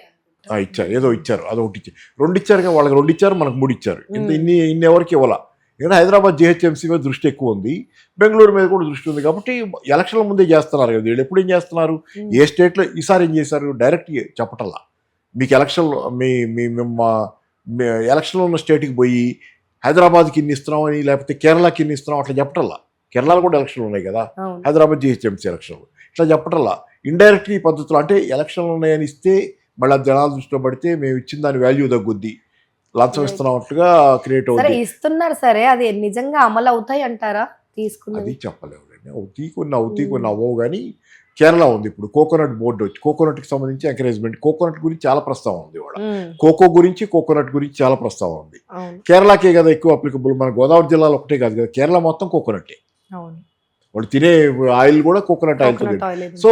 ఏదో ఇచ్చారు, అదొకటి ఇచ్చారు. 2 ఇచ్చారు కదా, వాళ్ళకి 2 ఇచ్చారు, మనకు 3 ఇచ్చారు. ఇన్ని ఎవరికి ఇవ్వాల. ఎందుకంటే హైదరాబాద్ జిహెచ్ఎంసీ మీద దృష్టి ఎక్కువ ఉంది, బెంగళూరు మీద కూడా దృష్టి ఉంది. కాబట్టి ఎలక్షన్ల ముందే చేస్తున్నారు కదా వీళ్ళు. ఎప్పుడు ఏం చేస్తున్నారు, ఏ స్టేట్లో ఈసారి ఏం చేశారు, డైరెక్ట్ చెప్పటల్లా. మీకు ఎలక్షన్లో ఎలక్షన్లో ఉన్న స్టేట్కి పోయి హైదరాబాద్కి ఇన్ని ఇస్తున్నామని, లేకపోతే కేరళకి ఇన్ని ఇస్తున్నాం అట్లా చెప్పటల్లా. కేరళలో కూడా ఎలక్షన్లు ఉన్నాయి కదా, హైదరాబాద్ జిహెచ్ఎంసీ ఎలక్షన్లు. ఇట్లా చెప్పటల్లా ఇండైరెక్ట్గా ఈ పద్ధతిలో. అంటే ఎలక్షన్లు ఉన్నాయని ఇస్తే మళ్ళీ జనాలు దృష్టిలో పడితే మేము ఇచ్చిన దాని వాల్యూ తగ్గుద్ది, లంచం ఇస్తున్నట్టుగా క్రియేట్ అవుతుంది. ఇస్తున్నారు సరే, అది నిజంగా అమలు అవుతాయి అంటారా? అది చెప్పలేము. అవుతాయి కొన్ని అవ్వవు. కానీ కేరళ ఉంది ఇప్పుడు కోకోనట్ బోర్డు వచ్చి, కోకోనట్కి సంబంధించి ఎంకరేజ్మెంట్, కోకోనట్ గురించి చాలా ప్రస్తావన ఉంది. కోకో గురించి, కోకోనట్ గురించి చాలా ప్రస్తావన ఉంది. కేరళకే కదా ఎక్కువ అప్లికబుల్. మన గోదావరి జిల్లాలో ఒకటే కాదు కదా, కేరళ మొత్తం కోకోనట్టే. వాళ్ళు తినే ఆయిల్ కూడా కోకోనట్ ఆయిల్. సో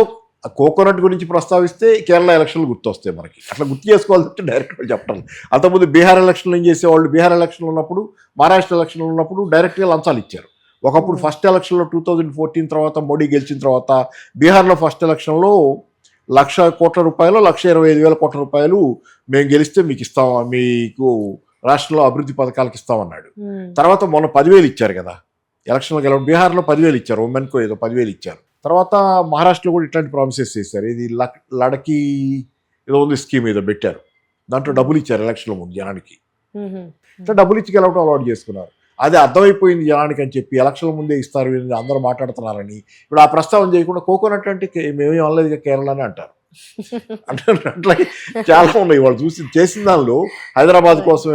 కోకోనట్ గురించి ప్రస్తావిస్తే కేరళ ఎలక్షన్లు గుర్తొస్తాయి మనకి. అట్లా గుర్తు చేసుకోవాలంటే డైరెక్ట్గా చెప్పాలి. అంతకుముందు బీహార్ ఎలక్షన్లు ఏం చేసేవాళ్ళు, బీహార్ ఎలక్షన్లు ఉన్నప్పుడు, మహారాష్ట్ర ఎలక్షన్లు ఉన్నప్పుడు డైరెక్ట్గా లంచాలు ఇచ్చారు. ఒకప్పుడు ఫస్ట్ ఎలక్షన్లో 2014 తర్వాత మోడీ గెలిచిన తర్వాత బీహార్లో ఫస్ట్ ఎలక్షన్లో 1,00,000 కోట్ల రూపాయలు, 1,25,000 కోట్ల రూపాయలు మేము గెలిస్తే మీకు ఇస్తాం, మీకు రాష్ట్రంలో అభివృద్ధి పథకాలకు ఇస్తామన్నాడు. తర్వాత మొన్న 10,000 ఇచ్చారు కదా ఎలక్షన్లో గెలవడం. బీహార్లో 10,000 ఇచ్చారు, ఉమెన్కో ఏదో 10,000 ఇచ్చారు. తర్వాత మహారాష్ట్రలో కూడా ఇట్లాంటి ప్రామిసెస్ చేశారు. ఇది లడకి ఏదో ఉంది స్కీమ్ ఏదో పెట్టారు, దాంట్లో డబ్బులు ఇచ్చారు ఎలక్షన్ల ముందు జనానికి. ఇట్లా డబ్బులు ఇచ్చి గెలవడం అలవాటు చేసుకున్నారు. అది అర్థమైపోయింది జనానికి అని చెప్పి ఎలక్షన్ల ముందే ఇస్తారు అందరూ మాట్లాడుతున్నారని. ఇప్పుడు ఆ ప్రస్తావన చేయకుండా కోకోనట్ అంటే మేమేం అనలేదు కేరళ అని అంటారు. అట్లాగే చాలా ఉన్నాయి వాళ్ళు చేసిన దానిలో. హైదరాబాద్ కోసం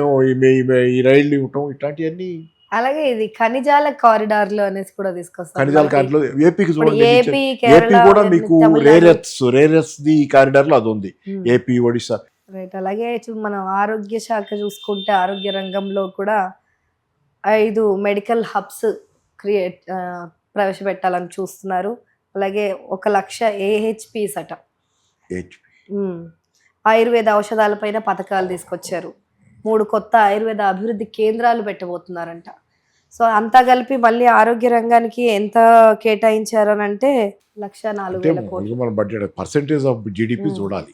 ఈ రైళ్లు ఇవ్వటం ఇట్లాంటివన్నీ. అలాగే ఇది ఖనిజాల కారిడార్లు అనేసి కూడా తీసుకొస్తారు. ఖనిజాల కారిడార్లో ఏపీకి చూడండి, ఏపీ కూడా మీకు రేరెస్ ది కారిడార్ లో అది ఉంది, ఏపీ ఒడిశా. రైట్. అలాగే మనం ఆరోగ్య శాఖ చూసుకుంటే ఆరోగ్య రంగంలో కూడా 5 మెడికల్ హబ్స్ ప్రవేశపెట్టాలని చూస్తున్నారు. అలాగే 1,00,000 AHPs అట. ఆయుర్వేద ఔషధాలపైన పథకాలు తీసుకొచ్చారు. 3 కొత్త ఆయుర్వేద అభివృద్ధి కేంద్రాలు పెట్టబోతున్నారంట. సో అంతా కలిపి మళ్ళీ ఆరోగ్య రంగానికి ఎంత కేటాయించారు అని అంటే 1,04,000 కోట్లు. మన బడ్జెట్ పర్సెంటేజ్ ఆఫ్ జీడిపి చూడాలి.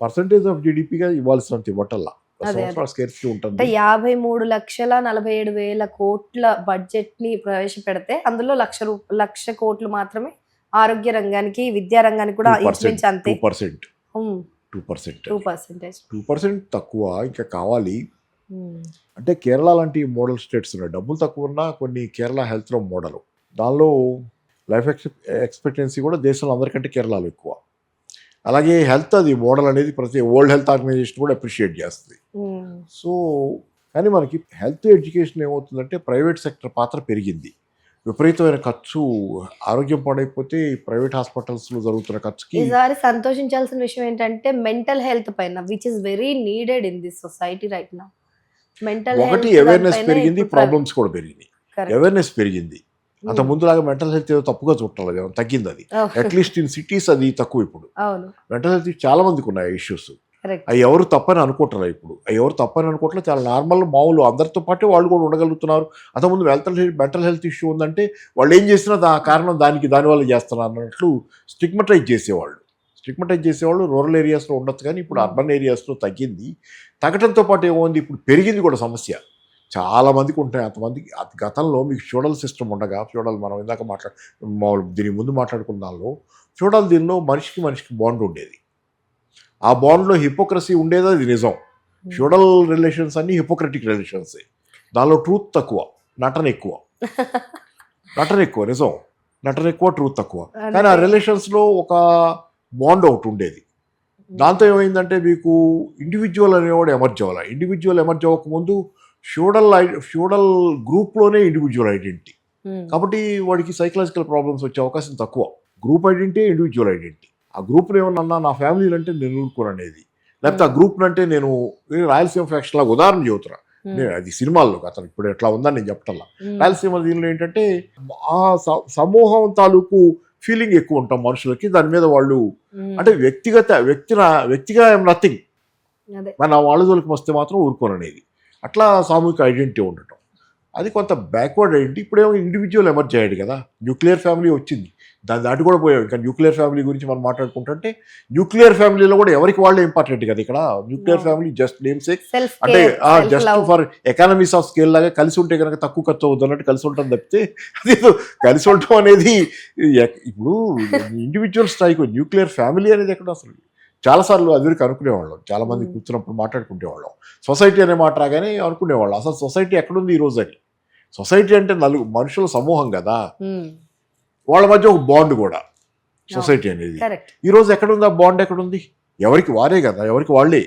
పర్సెంటేజ్ ఆఫ్ జీడిపిగా ఇవ్వాల్సినంత ఇవ్వటల్లా. 53,47,000 కోట్ల బడ్జెట్ ని ప్రవేశపెడితే అందులో 1,00,000 కోట్లు మాత్రమే ఆరోగ్య రంగానికి, విద్యా రంగానికి కూడా ఇన్సూరెన్స్ అంతే. 2% తక్కువ ఇంకా కావాలి. అంటే కేరళ లాంటి మోడల్ స్టేట్స్ ఉన్నాయి, డబ్బులు తక్కువ ఉన్నా కొన్ని కేరళ హెల్త్లో మోడల్, దానిలో లైఫ్ ఎక్స్పెక్టెన్సీ కూడా దేశంలో అందరికంటే కేరళలో ఎక్కువ. అలాగే హెల్త్ అది మోడల్ అనేది ప్రతి వరల్డ్ హెల్త్ ఆర్గనైజేషన్ కూడా అప్రిషియేట్ చేస్తుంది. సో కానీ మనకి హెల్త్ ఎడ్యుకేషన్ ఏమవుతుందంటే ప్రైవేట్ సెక్టర్ పాత్ర పెరిగింది. విపరీతమైన ఖర్చు, ఆరోగ్యం పాడైపోతే ప్రైవేట్ హాస్పిటల్స్లో జరుగుతున్న ఖర్చుకి. ఈసారి సంతోషించాల్సిన విషయం ఏంటంటే మెంటల్ హెల్త్ పైన which is very needed in this society right now. Mental ఒకటి అవేర్నెస్ పెరిగింది, ప్రాబ్లమ్స్ కూడా పెరిగినాయి. అవేర్నెస్ పెరిగింది. అంత ముందులాగా మెంటల్ హెల్త్ ఏదో తప్పుగా చూడాలి, తగ్గింది. అది అట్లీస్ట్ ఇన్ సిటీస్ అది తక్కువ. ఇప్పుడు మెంటల్ హెల్త్ చాలా మందికి ఉన్నాయి ఇష్యూస్. అవి ఎవరు తప్పని అనుకుంటారు. ఇప్పుడు అవి ఎవరు తప్పని అనుకోవట్లేదు, చాలా నార్మల్ మామూలు అందరితో పాటు వాళ్ళు కూడా ఉండగలుగుతున్నారు. అంతకుముందు మెంటల్ హెల్త్ ఇష్యూ ఉందంటే వాళ్ళు ఏం చేసినా కారణం దానివల్ల చేస్తున్నారు అన్నట్లు స్టిగ్మటైజ్ చేసేవాళ్ళు రూరల్ ఏరియాస్లో ఉండొచ్చు. కానీ ఇప్పుడు అర్బన్ ఏరియాస్లో తగ్గింది. తగ్గడంతో పాటు ఏమోంది, ఇప్పుడు పెరిగింది కూడా సమస్య. చాలా మందికి ఉంటాయి. అంతమందికి గతంలో మీకు ఫ్యూడల్ సిస్టమ్ ఉండగా, ఫ్యూడల్ మనం ఇందాక దీని ముందు మాట్లాడుకున్న దానిలో ఫ్యూడల్ దీనిలో మనిషికి బాండ్ ఉండేది. ఆ బాండ్లో హిపోక్రసీ ఉండేది, అది నిజం. ఫ్యూడల్ రిలేషన్స్ అన్నీ హిపోక్రటిక్ రిలేషన్సే. దానిలో ట్రూత్ తక్కువ, నటన ఎక్కువ. నిజం నటన ఎక్కువ, ట్రూత్ తక్కువ. కానీ ఆ రిలేషన్స్లో ఒక బాండ్ ఒకటి ఉండేది. దాంతో ఏమైందంటే మీకు ఇండివిజువల్ అనేవాడు ఎమర్జ్ అవ్వాలి. ఇండివిజువల్ ఎమర్జ్ అవ్వకముందు ఫ్యూడల్ గ్రూప్లోనే ఇండివిజువల్ ఐడెంటిటీ. కాబట్టి వాడికి సైకలాజికల్ ప్రాబ్లమ్స్ వచ్చే అవకాశం తక్కువ. Group identity, individual identity. ఆ గ్రూప్ని ఏమన్నా నా ఫ్యామిలీలు అంటే నేను ఊరుకోను అనేది, లేకపోతే ఆ గ్రూప్ అంటే నేను రాయలసీమ ఫ్యాక్షన్ లాగా ఉదాహరణ చెబుతున్నా. నేను అది సినిమాల్లో అతను ఇప్పుడు ఎట్లా ఉందని నేను చెప్పటల్లా. రాయలసీమ దీనిలో ఏంటంటే ఆ సమూహం తాలూకు ఫీలింగ్ ఎక్కువ ఉంటాం మనుషులకి. దాని మీద వాళ్ళు అంటే వ్యక్తిగా ఐఎమ్ నథింగ్, మన వాళ్ళ జోలికి వస్తే మాత్రం ఊరుకోను అనేది. అట్లా సామూహిక ఐడెంటిటీ ఉండటం అది కొంత బ్యాక్వర్డ్ ఐడెంటిటీ. ఇప్పుడేమో ఇండివిజువల్ ఎమర్జ్ అయ్యాడు కదా, న్యూక్లియర్ ఫ్యామిలీ వచ్చింది, దాటి కూడా పోయాం. ఇంకా న్యూక్లియర్ ఫ్యామిలీ గురించి మనం మాట్లాడుకుంటుంటే న్యూక్లియర్ ఫ్యామిలీలో కూడా ఎవరికి వాళ్ళే ఇంపార్టెంట్ కదా. ఇక్కడ nuclear family just namesake, అంటే just for economies of scale లాగా కలిసి ఉంటే కనుక తక్కువ ఖర్చు అవుతుంది అన్నట్టు కలిసి ఉంటాం తప్పితే అది కలిసి ఉండటం అనేది ఇప్పుడు ఇండివిజువల్ స్ట్రైక్. న్యూక్లియర్ ఫ్యామిలీ అనేది ఎక్కడ అసలు చాలాసార్లు అదివరకు అనుకునేవాళ్ళం, చాలా మంది కూర్చున్నప్పుడు మాట్లాడుకునేవాళ్ళం. సొసైటీ అనే మాట రాగానే అనుకునేవాళ్ళం అసలు సొసైటీ ఎక్కడుంది ఈ రోజు అని. సొసైటీ అంటే మనుషుల సమూహం కదా, వాళ్ళ మధ్య ఒక బాండ్ కూడా సొసైటీ అనేది. ఈరోజు ఎక్కడుంది ఆ బాండ్? ఎక్కడుంది? ఎవరికి వారే కదా, ఎవరికి వాళ్ళే.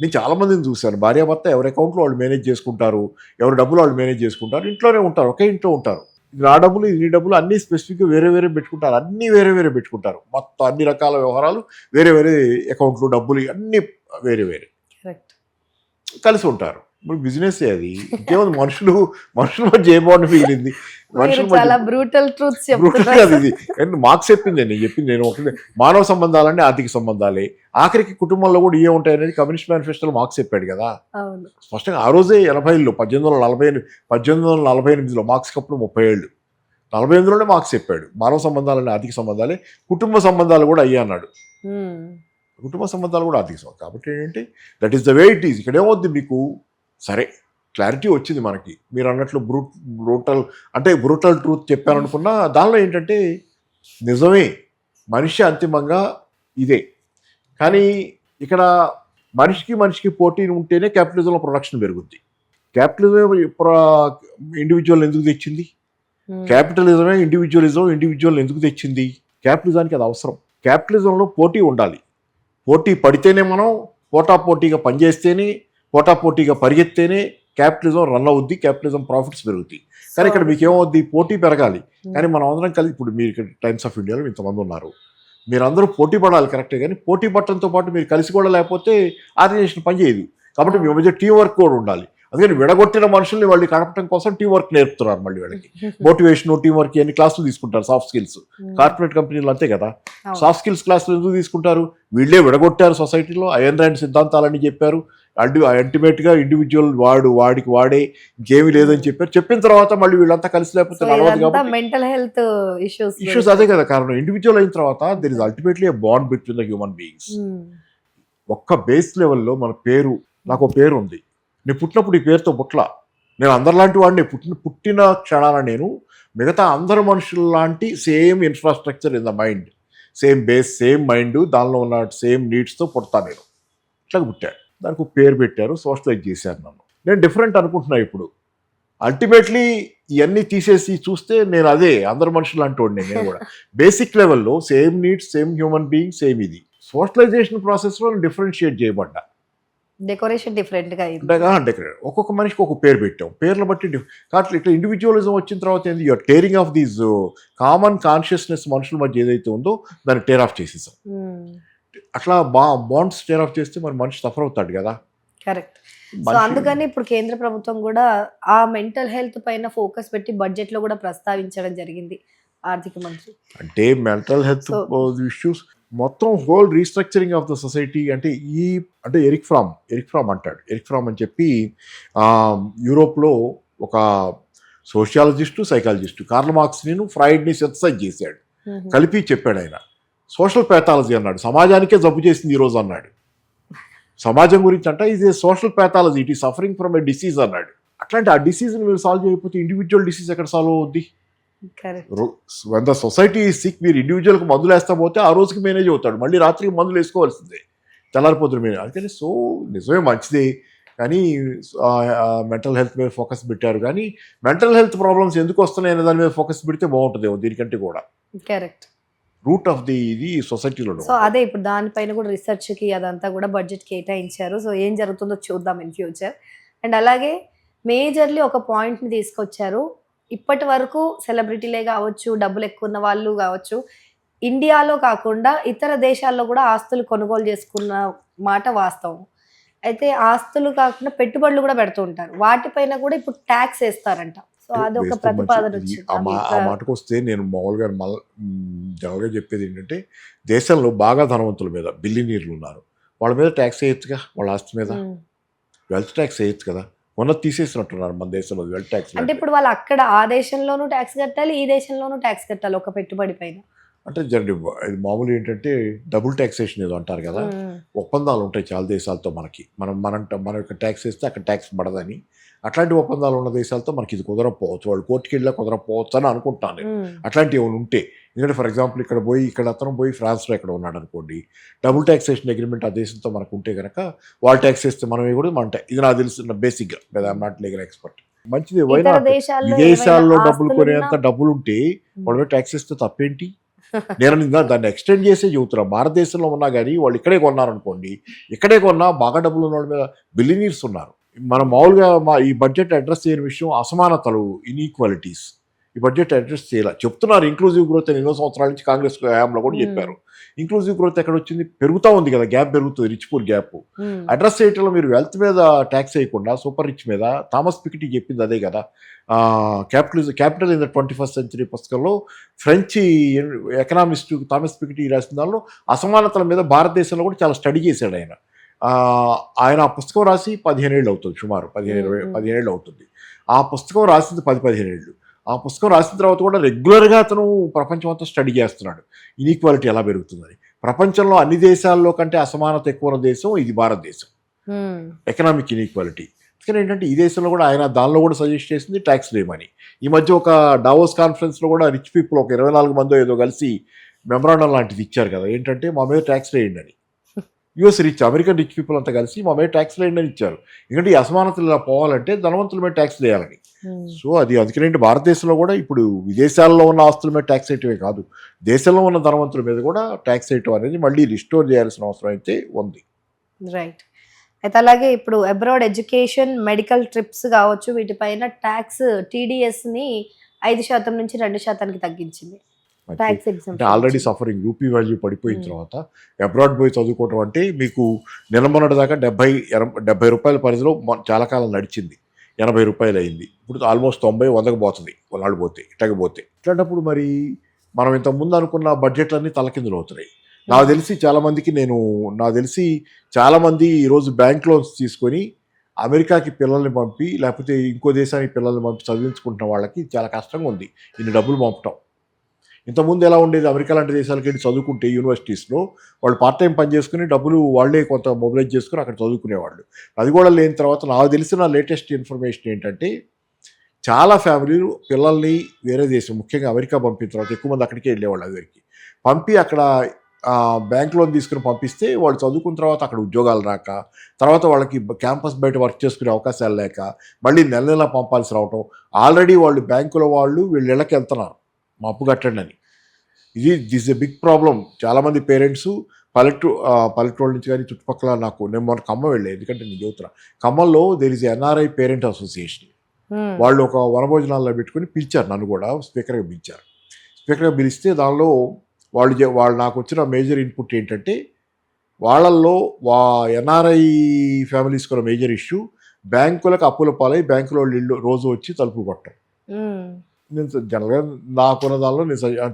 నేను చాలా మందిని చూశాను, భార్యాభర్త ఎవరి అకౌంట్లో వాళ్ళు మేనేజ్ చేసుకుంటారు, ఎవరి డబ్బులు వాళ్ళు మేనేజ్ చేసుకుంటారు, ఇంట్లోనే ఉంటారు, ఒకే ఇంట్లో ఉంటారు. నా డబ్బులు ఈ డబ్బులు అన్నీ స్పెసిఫిక్గా వేరే పెట్టుకుంటారు, అన్నీ వేరే పెట్టుకుంటారు. మొత్తం అన్ని రకాల వ్యవహారాలు వేరే అకౌంట్లు, డబ్బులు అన్నీ వేరే కలిసి ఉంటారు. ఇప్పుడు బిజినెస్ అది ఇంకేముంది, మనుషుల మధ్య ఏ బాండ్ మిగిలింది? మార్క్స్ చెప్పింది నేను ఒకటి, మానవ సంబంధాలన్నీ ఆర్థిక సంబంధాలే, ఆఖరికి కుటుంబంలో కూడా ఏ ఉంటాయి అనేది కమ్యూనిస్ట్ మేనిఫెస్టోలో మార్క్స్ చెప్పాడు కదా స్పష్టంగా. ఆ రోజే 80లో 1848లో మార్క్స్ కప్పుడు 30 ఏళ్ళు, 48లోనే మార్క్స్ చెప్పాడు మానవ సంబంధాలన్నీ ఆర్థిక సంబంధాలే, కుటుంబ సంబంధాలు కూడా అయ్యా అన్నాడు. కుటుంబ సంబంధాలు కూడా ఆర్థిక సంబంధాలు. కాబట్టి ఏంటంటే that is the way it is. ఇక్కడ ఏమవుద్ది మీకు, సరే క్లారిటీ వచ్చింది మనకి, మీరు అన్నట్లు బ్రూటల్ ట్రూత్ చెప్పారనుకున్నా దానిలో ఏంటంటే నిజమే, మనిషి అంతిమంగా ఇదే. కానీ ఇక్కడ మనిషికి పోటీ ఉంటేనే క్యాపిటలిజంలో ప్రొడక్షన్ పెరుగుద్ది. క్యాపిటలిజం ఇండివిజువల్ ఎందుకు తెచ్చింది? క్యాపిటలిజమే ఇండివిజువల్ ఎందుకు తెచ్చింది? క్యాపిటలిజానికి అది అవసరం. క్యాపిటలిజంలో పోటీ ఉండాలి. పోటీ పడితేనే మనం పోటాపోటీగా పనిచేస్తేనే, పోటాపోటీగా పరిగెత్తేనే క్యాపిటలిజం రన్ అవుద్ది, క్యాపిటలిజం ప్రాఫిట్స్ పెరుగుతాయి. కానీ ఇక్కడ మీకు ఏమవుద్ది, పోటీ పెరగాలి. కానీ మనం అందరం కలిసి, ఇప్పుడు మీరు ఇక్కడ టైమ్స్ ఆఫ్ ఇండియాలో ఇంతమంది ఉన్నారు, మీరందరూ పోటీ పడాలి కరెక్టే, కానీ పోటీ పడటంతో పాటు మీరు కలిసి కూడా లేకపోతే ఆర్గనైజేషన్ పనిచేయదు. కాబట్టి మీ మధ్య టీం వర్క్ కూడా ఉండాలి. అందుకని విడగొట్టిన మనుషుల్ని వాళ్ళు కలపడం కోసం టీం వర్క్ నేర్పుతున్నారు. మళ్ళీ వాళ్ళకి మోటివేషన్, టీం వర్క్ అన్ని క్లాసులు తీసుకుంటారు. సాఫ్ట్ స్కిల్స్ కార్పొరేట్ కంపెనీలు అంతే కదా, సాఫ్ట్ స్కిల్స్ క్లాసులు ఎందుకు తీసుకుంటారు? వీళ్ళే విడగొట్టారు సొసైటీలో, అయన్ ర్యాండ్ సిద్ధాంతాలని చెప్పారు. అల్టిమేట్గా ఇండివిజువల్ వాడికి వాడే ఇంకేమీ లేదని చెప్పారు. చెప్పిన తర్వాత మళ్ళీ వీళ్ళంతా కలిసి లేకపోతే నడవదు. కాబట్టి మెంటల్ హెల్త్ ఇష్యూస్ అదే కదా కారణం. ఇండివిజువల్ అయిన తర్వాత there is ultimately a bond between the human beings. ఒక్క బేస్ లెవెల్లో మన పేరు, నాకు పేరు ఉంది, నేను పుట్టినప్పుడు ఈ పేరుతో పుట్లా, నేను అందరిలాంటి వాడిని, పుట్టిన క్షణాన నేను మిగతా అందరు మనుషుల లాంటి same infrastructure in the mind, same base, same mind, దానిలో ఉన్న సేమ్ నీడ్స్తో పుడతాను నేను. ఇట్లా పుట్టాను, దానికి ఒక పేరు పెట్టారు, సోషలైజ్ చేశారు నన్ను. నేను డిఫరెంట్ అనుకుంటున్నా ఇప్పుడు. అల్టిమేట్లీ ఇవన్నీ తీసేసి చూస్తే నేను అదే అందరు మనుషులు అంటూ నేను కూడా బేసిక్ లెవెల్లో same needs, same human being, same ఇది. సోషలైజేషన్ ప్రాసెస్లో డిఫరెన్షియేట్ చేయబడ్డా. డెకరేషన్ డిఫరెంట్గా అయింది. డెకరేట్ ఒక్కొక్క మనిషికి ఒక పేరు పెట్టాం, పేర్లు బట్టి కాబట్టి ఇట్లా ఇండివిజువలిజం వచ్చిన తర్వాత ఏంది, you're tearing off these common consciousness మనుషుల మధ్య ఏదైతే ఉందో దాన్ని టేర్ ఆఫ్ చేసేసాం. అట్లా బాండ్స్ టేర్ ఆఫ్ చేస్తే మరి మనిషి సఫర్ అవుతాడు కదా. కరెక్ట్. సో అందుకని ఇప్పుడు కేంద్ర ప్రభుత్వం కూడా ఆ మెంటల్ హెల్త్ పైన ఫోకస్ పెట్టి బడ్జెట్ లో కూడా ప్రస్తావించడం జరిగింది ఆర్థిక మంత్రి. అంటే మెంటల్ హెల్త్ ఇష్యూస్ మొత్తం whole restructuring of the society అంటే ఎరిక్ ఫ్రామ్ అంటాడు. ఎరిక్ ఫ్రామ్ అని చెప్పి యూరోప్లో ఒక సోషియాలజిస్టు, సైకాలజిస్టు, కార్ల్ మార్క్స్ని, ఫ్రాయిడ్ని సింథసైజ్ చేశాడు, కలిపి చెప్పాడు ఆయన. సోషల్ ప్యాథాలజీ అన్నాడు, సమాజానికే జబ్బు చేసింది ఈరోజు అన్నాడు. సమాజం గురించి అంట ఇది సోషల్ ప్యాథాలజీ, ఇట్ ఈ సఫరింగ్ ఫ్రమ్ ఎ డిసీజ్ అన్నాడు. అట్లాంటి ఆ డిసీజ్ని మీరు సాల్వ్ చేయకపోతే ఇండివిజువల్ డిసీజ్ ఎక్కడ సాల్వ్ అవుద్ది? వెన్ ద సొసైటీ సిక్, మీరు ఇండివిజువల్కి మందులు వేస్తా పోతే ఆ రోజుకి మేనేజ్ అవుతాడు, మళ్ళీ రాత్రికి మందులు వేసుకోవాల్సిందే, తెల్లారిపోతుంది మేనేజ్. అందుకని సో నిజమే మంచిదే, కానీ మెంటల్ హెల్త్ మీద ఫోకస్ పెట్టారు. కానీ మెంటల్ హెల్త్ ప్రాబ్లమ్స్ ఎందుకు వస్తున్నాయి అనే దాని మీద ఫోకస్ పెడితే బాగుంటుందేమో దీనికంటే కూడా. కరెక్ట్. రూట్ ఆఫ్ ఇది సొసైటీలో. సో అదే ఇప్పుడు దానిపైన కూడా రీసెర్చ్కి అదంతా కూడా బడ్జెట్ కేటాయించారు. సో ఏం జరుగుతుందో చూద్దాం ఇన్ ఫ్యూచర్. అండ్ అలాగే మేజర్లీ ఒక పాయింట్ని తీసుకొచ్చారు. ఇప్పటి వరకు సెలబ్రిటీలే కావచ్చు, డబ్బులు ఎక్కువ ఉన్న వాళ్ళు కావచ్చు, ఇండియాలో కాకుండా ఇతర దేశాల్లో కూడా ఆస్తులు కొనుగోలు చేసుకున్న మాట వాస్తవం. అయితే ఆస్తులు కాకుండా పెట్టుబడులు కూడా పెడుతూ ఉంటారు, వాటిపైన కూడా ఇప్పుడు ట్యాక్స్ వేస్తారంట. సో అదొక ప్రతిపాదన వచ్చింది. ఆ మాటకు వస్తే నేను మామూలుగా జనరల్గా చెప్పేది ఏంటంటే, దేశంలో బాగా ధనవంతుల మీద, బిలియనీర్లు ఉన్నారు, వాళ్ళ మీద ట్యాక్స్ వేయచ్చుగా, వాళ్ళ ఆస్తి మీద వెల్త్ ట్యాక్స్ వేయచ్చు కదా. మొన్న తీసేసినట్టున్నారు మన దేశంలో వెల్త్ ట్యాక్స్. అంటే ఇప్పుడు వాళ్ళు అక్కడ ఆ దేశంలోనూ ట్యాక్స్ కట్టాలి, ఈ దేశంలోనూ ట్యాక్స్ కట్టాలి ఒక పెట్టుబడి పైన. అంటే ఇది మామూలు ఏంటంటే డబుల్ ట్యాక్సేషన్ ఏదో అంటారు కదా, ఒప్పందాలు ఉంటాయి చాలా దేశాలతో మనకి. మన యొక్క ట్యాక్స్ వేస్తే అక్కడ ట్యాక్స్ పడదని, అట్లాంటి ఒప్పందాలు ఉన్న దేశాలతో మనకి ఇది కుదరకపోవచ్చు, వాళ్ళు కోర్టుకి వెళ్ళా కుదరకపోవచ్చు అని అనుకుంటాను నేను. అట్లాంటివి ఏమైనా ఉంటే, ఎందుకంటే ఫర్ ఎగ్జాంపుల్ ఇక్కడ అతను పోయి ఫ్రాన్స్లో ఎక్కడ ఉన్నాడు అనుకోండి, డబుల్ ట్యాక్సేషన్ అగ్రిమెంట్ ఆ దేశంతో మనకు ఉంటే కనుక వాళ్ళు ట్యాక్స్ వేస్తే మనం కూడా మన ఇది నాకు తెలిసిన బేసిక్గా, లేదా ఐఎమ్ నాట్ లీగల్ ఎక్స్పర్ట్. మంచిది, విదేశాల్లో డబ్బులు కొనేంత డబ్బులు ఉంటే వాళ్ళ మీద ట్యాక్స్ వేస్తే తప్పేంటి? నేను దాన్ని ఎక్స్టెండ్ చేసే చెబుతున్నా. భారతదేశంలో ఉన్నా కానీ వాళ్ళు ఇక్కడే కొన్నారనుకోండి, ఇక్కడే కొన్నా బాగా డబ్బులు ఉన్న వాళ్ళ మీద బిలియనీర్స్ ఉన్నారు. మనం మామూలుగా ఈ బడ్జెట్ అడ్రస్ చేయని విషయం అసమానతలు, ఇన్ఈక్వాలిటీస్. ఈ బడ్జెట్ అడ్రస్ చేయాలి చెప్తున్నారు. ఇంక్లూజివ్ గ్రోత్ అని ఎన్నో సంవత్సరాల నుంచి కాంగ్రెస్ హయాంలో కూడా చెప్పారు. ఇంక్లూజివ్ గ్రోత్ ఎక్కడ వచ్చింది? పెరుగుతూ ఉంది కదా, గ్యాప్ పెరుగుతుంది, రిచ్ పూర్ గ్యాప్. అడ్రస్ చేయటంలో మీరు వెల్త్ మీద ట్యాక్స్ వేయకుండా సూపర్ రిచ్ మీద, థామస్ పికెటీ చెప్పింది అదే కదా. Capital in the 21st century పుస్తకంలో ఫ్రెంచ్ ఎకనామిస్ట్ థామస్ పికెటీ రాసిన దానిలో అసమానతల మీద భారతదేశంలో కూడా చాలా స్టడీ చేశాడు ఆయన. ఆయన ఆ పుస్తకం రాసి 15 ఏళ్ళు అవుతుంది, సుమారు 15 ఏళ్ళు అవుతుంది. ఆ పుస్తకం రాసింది 10-15 ఏళ్ళు. ఆ పుస్తకం రాసిన తర్వాత కూడా రెగ్యులర్గా అతను ప్రపంచం అంతా స్టడీ చేస్తున్నాడు, ఇన్ఈక్వాలిటీ ఎలా పెరుగుతుందని. ప్రపంచంలో అన్ని దేశాల్లో కంటే అసమానత ఎక్కువ ఉన్న దేశం ఇది భారతదేశం, ఎకనామిక్ ఇన్ఈక్వాలిటీ. కానీ ఏంటంటే ఈ దేశంలో కూడా ఆయన దానిలో కూడా సజెస్ట్ చేసింది ట్యాక్స్ లేమని. ఈ మధ్య ఒక డావోస్ కాన్ఫరెన్స్లో కూడా రిచ్ పీపుల్ ఒక 24 మందో ఏదో కలిసి మెమరాండం లాంటిది ఇచ్చారు కదా, ఏంటంటే మా మీద ట్యాక్స్ వేయండి అని. US rich, American rich people అంతా కలిసి మా మీద ట్యాక్స్ వేయండి అని ఇచ్చారు. ఎందుకంటే ఈ అసమానతలు ఇలా పోవాలంటే ధనవంతుల మీద ట్యాక్స్ వేయాలని. సో అందుకనేంటి భారతదేశంలో కూడా ఇప్పుడు విదేశాల్లో ఉన్న ఆస్తుల మీద ట్యాక్స్ వేయటమే కాదు, దేశంలో ఉన్న ధనవంతుల మీద కూడా ట్యాక్స్ వేయటం అనేది మళ్ళీ రిస్టోర్ చేయాల్సిన అవసరం అయితే ఉంది. రైట్. అయితే అలాగే ఇప్పుడు అబ్రాడ్ ఎడ్యుకేషన్, మెడికల్ ట్రిప్స్ కావచ్చు, వీటిపైన ట్యాక్స్ TDSని 5% నుంచి 2%కి తగ్గించింది. అంటే ఆల్రెడీ సఫరింగ్, రూపీ వాల్యూ పడిపోయిన తర్వాత అబ్రాడ్ పోయి చదువుకోవటం అంటే మీకు నిలమొన్నటి దాకా 70 రూపాయల పరిధిలో చాలా కాలం నడిచింది, 80 రూపాయలు అయింది. ఇప్పుడు ఆల్మోస్ట్ 90-100కి పోతుంది వాళ్ళు పోతే, ఇట్టకపోతే. ఇట్లాంటప్పుడు మరి మనం ఇంతకుముందు అనుకున్న బడ్జెట్లన్నీ తలకిందులు అవుతున్నాయి. నాకు తెలిసి చాలామంది ఈరోజు బ్యాంక్ లోన్స్ తీసుకొని అమెరికాకి పిల్లల్ని పంపి, లేకపోతే ఇంకో దేశానికి పిల్లల్ని పంపి చదివించుకుంటున్న వాళ్ళకి చాలా కష్టంగా ఉంది ఇన్ని డబ్బులు పంపటం. ఇంతకుముందు ఎలా ఉండేది, అమెరికా లాంటి దేశాలకి వెళ్ళి చదువుకుంటే యూనివర్సిటీస్లో వాళ్ళు పార్ట్ టైం పని చేసుకుని డబ్బులు వాళ్ళే కొంత మొబిలైజ్ చేసుకుని అక్కడ చదువుకునేవాళ్ళు. అది కూడా లేని తర్వాత నాకు తెలిసిన లేటెస్ట్ ఇన్ఫర్మేషన్ ఏంటంటే, చాలా ఫ్యామిలీలు పిల్లల్ని వేరే దేశం, ముఖ్యంగా అమెరికా పంపిన తర్వాత ఎక్కువ మంది అక్కడికే వెళ్ళేవాళ్ళు. అమెరికాకి పంపి అక్కడ బ్యాంక్ లోన్ తీసుకుని పంపిస్తే వాళ్ళు చదువుకున్న తర్వాత అక్కడ ఉద్యోగాలు రాక, తర్వాత వాళ్ళకి క్యాంపస్ బయట వర్క్ చేసుకునే అవకాశాలు లేక మళ్ళీ నెల నెలా పంపాల్సి రావటం. ఆల్రెడీ వాళ్ళు బ్యాంకుల వాళ్ళు వీళ్ళ ఇళ్ళకి వెళ్తున్నారు మా అప్పు కట్టండి అని. This a big problem. చాలామంది పేరెంట్స్ పల్లెటూళ్ళ నుంచి కానీ చుట్టుపక్కల నేను మన ఖమ్మం వెళ్ళాను, ఎందుకంటే నేను చెబుతున్నా. ఖమ్మంలో there is NRI parent association. వాళ్ళు ఒక వనభోజనాల్లో పెట్టుకుని పిలిచారు, నన్ను కూడా స్పీకర్గా పిలిచారు. స్పీకర్గా పిలిస్తే దానిలో వాళ్ళు నాకు వచ్చిన మేజర్ ఇన్పుట్ ఏంటంటే, వాళ్ళల్లో ఎన్ఆర్ఐ ఫ్యామిలీస్ కూడా మేజర్ ఇష్యూ బ్యాంకులకు అప్పుల పాలై బ్యాంకులో ఇల్లు రోజు వచ్చి తలుపులు కొట్టడం. నేను జనరల్గా నాకున్న దానిలో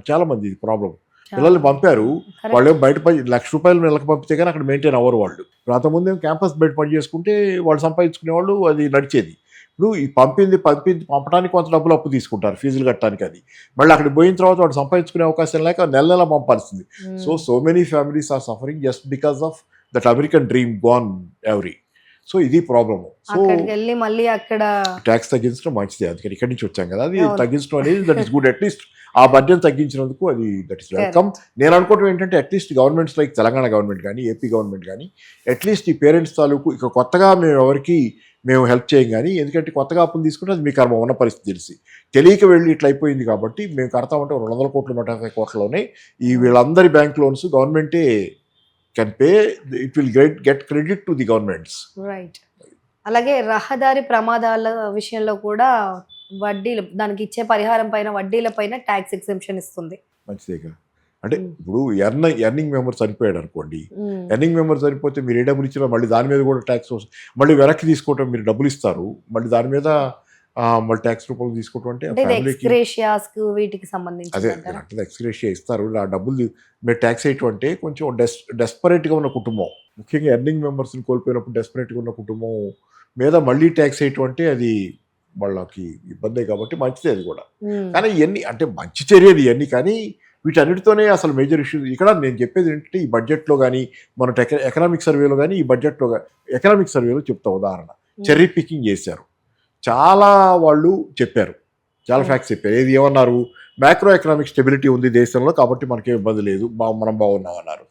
చాలా మంది ఇది ప్రాబ్లం. పిల్లల్ని పంపారు, వాళ్ళు బయట ₹1,00,000 నెలకు పంపితే కానీ అక్కడ మెయింటైన్ అవ్వరు వాళ్ళు. అంతకుముందు ఏం క్యాంపస్ బయట పని చేసుకుంటే వాళ్ళు సంపాదించుకునేవాళ్ళు, అది నడిచేది. ఇప్పుడు ఈ పంపడానికి కొంత డబ్బులు అప్పు తీసుకుంటారు ఫీజులు కట్టడానికి. అది మళ్ళీ అక్కడికి పోయిన తర్వాత వాడు సంపాదించుకునే అవకాశం లేక నెల పంపాల్సింది. So many families are suffering just because of that American dream gone awry. So ఇది ప్రాబ్లము. సో మళ్ళీ అక్కడ ట్యాక్స్ తగ్గించడం మంచిది, అందుకని ఇక్కడి నుంచి వచ్చాం కదా, అది తగ్గించడం అనేది దట్ ఈస్ గుడ్. అట్లీస్ట్ ఆ బడ్జెట్ తగ్గించినందుకు అది దట్ ఈస్ వెల్కమ్. నేను అనుకోవడం ఏంటంటే, at least governments like Telangana government కానీ ఏపీ గవర్నమెంట్ కానీ అట్లీస్ట్ ఈ పేరెంట్స్ తాలూకు ఇక కొత్తగా మేము హెల్ప్ చేయం కానీ, ఎందుకంటే కొత్తగా అప్పులు తీసుకుంటే అది మీ కర్మ ఉన్న పరిస్థితి తెలియక వెళ్ళి ఇట్లా అయిపోయింది కాబట్టి మేము కడతామంటే 200 కోట్లు 150 కోట్లలోనే ఈ వీళ్ళందరి బ్యాంక్ లోన్స్ గవర్నమెంటే can pay. It will get credit to the governments. Right. అలాగే రహదారి ప్రమాదాల విషయంలో కూడా వడ్డీలు, దానికి ఇచ్చే పరిహారం పైన వడ్డీల పైన ట్యాక్స్ ఎగ్జెంప్షన్ ఇస్తుంది. మంచిదేగా. అంటే ఇప్పుడు ఎర్నింగ్ మెంబర్ చనిపోయాడు అనుకోండి, ఎర్నింగ్ మెంబర్ చనిపోతే మీరు ఏ డబ్బులు ఇచ్చినా మళ్ళీ దాని మీద కూడా ట్యాక్స్ వస్తుంది. మళ్ళీ వెనక్కి తీసుకోవటం, మీరు డబ్బులు ఇస్తారు మళ్ళీ దాని మీద మళ్ళీ ట్యాక్స్ రూపంలో తీసుకోవటం అంటే వీటికి సంబంధించి అదే ఎక్స్గ్రేషియా ఇస్తారు. ఆ డబ్బులు మీరు ట్యాక్స్ వేయటం అంటే కొంచెం డెస్పరేట్గా ఉన్న కుటుంబం, ముఖ్యంగా ఎర్నింగ్ మెంబర్స్ని కోల్పోయినప్పుడు డెస్పరేట్గా ఉన్న కుటుంబం మీద మళ్ళీ ట్యాక్స్ వేయటం అంటే అది వాళ్ళకి ఇబ్బందే కాబట్టి మంచిదే అది కూడా. కానీ ఇవన్నీ అంటే మంచి చర్యలు ఇవన్నీ, కానీ వీటన్నిటితోనే అసలు మేజర్ ఇష్యూస్ ఇక్కడ నేను చెప్పేది ఏంటంటే, ఈ బడ్జెట్లో కానీ మన ఎకనామిక్ సర్వేలో కానీ ఈ బడ్జెట్లో ఎకనామిక్ సర్వేలో చెప్తా ఉదాహరణ, చెర్రీ పికింగ్ చేశారు. చాలా వాళ్ళు చెప్పారు, చాలా ఫ్యాక్ట్స్ చెప్పారు. ఏది ఏమన్నారు, మ్యాక్రో ఎకనామిక్ స్టెబిలిటీ ఉంది దేశంలో కాబట్టి మనకేం ఇబ్బంది లేదు, మనం బాగున్నాం అన్నారు.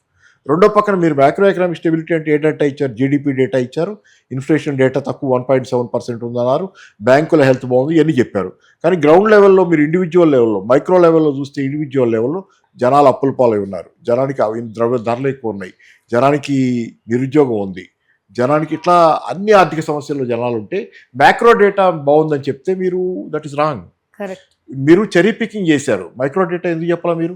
రెండో పక్కన మీరు మ్యాక్రో ఎకనామిక్ స్టెబిలిటీ అంటే ఏ డేటా ఇచ్చారు, జీడిపి డేటా ఇచ్చారు, ఇన్ఫ్లేషన్ డేటా తక్కువ 1.7% ఉందన్నారు, బ్యాంకుల హెల్త్ బాగుంది, ఇవన్నీ చెప్పారు. కానీ గ్రౌండ్ లెవెల్లో మీరు ఇండివిజువల్ లెవెల్లో మైక్రో లెవెల్లో చూస్తే ఇండివిజువల్ లెవెల్లో జనాలు అప్పుల పాలై ఉన్నారు, జనానికి ద్రవ్య ధరలు ఎక్కువ ఉన్నాయి, జనానికి నిరుద్యోగం ఉంది, జనానికి ఇట్లా అన్ని ఆర్థిక సమస్యల్లో జనాలు ఉంటే మ్యాక్రో డేటా బాగుందని చెప్తే మీరు దట్ ఈస్ రాంగ్. మీరు చెరీ పికింగ్ చేశారు. మైక్రో డేటా ఎందుకు చెప్పాలా? మీరు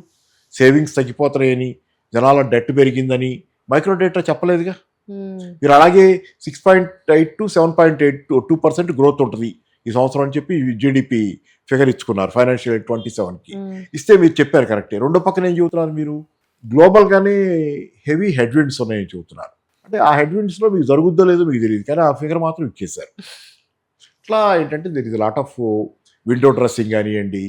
సేవింగ్స్ తగ్గిపోతాయని, జనాల డెట్ పెరిగిందని మైక్రో డేటా చెప్పలేదుగా. మీరు అలాగే 6.8 to 7.82% గ్రోత్ ఉంటుంది ఈ సంవత్సరం అని చెప్పి జీడిపి ఫిగర్ ఇచ్చుకున్నారు ఫైనాన్షియల్ 27కి ఇస్తే మీరు చెప్పారు కరెక్టే. రెండో పక్కన ఏం చెబుతున్నారు, మీరు గ్లోబల్గానే హెవీ హెడ్విండ్స్ ఉన్నాయని చెబుతున్నారు. అంటే ఆ హెడ్విండ్స్లో మీకు జరుగుద్దో లేదో మీకు తెలియదు, కానీ ఆ ఫిగర్ మాత్రం ఇచ్చేశారు. ఇట్లా ఏంటంటే there is lot of window dressing కానివ్వండి,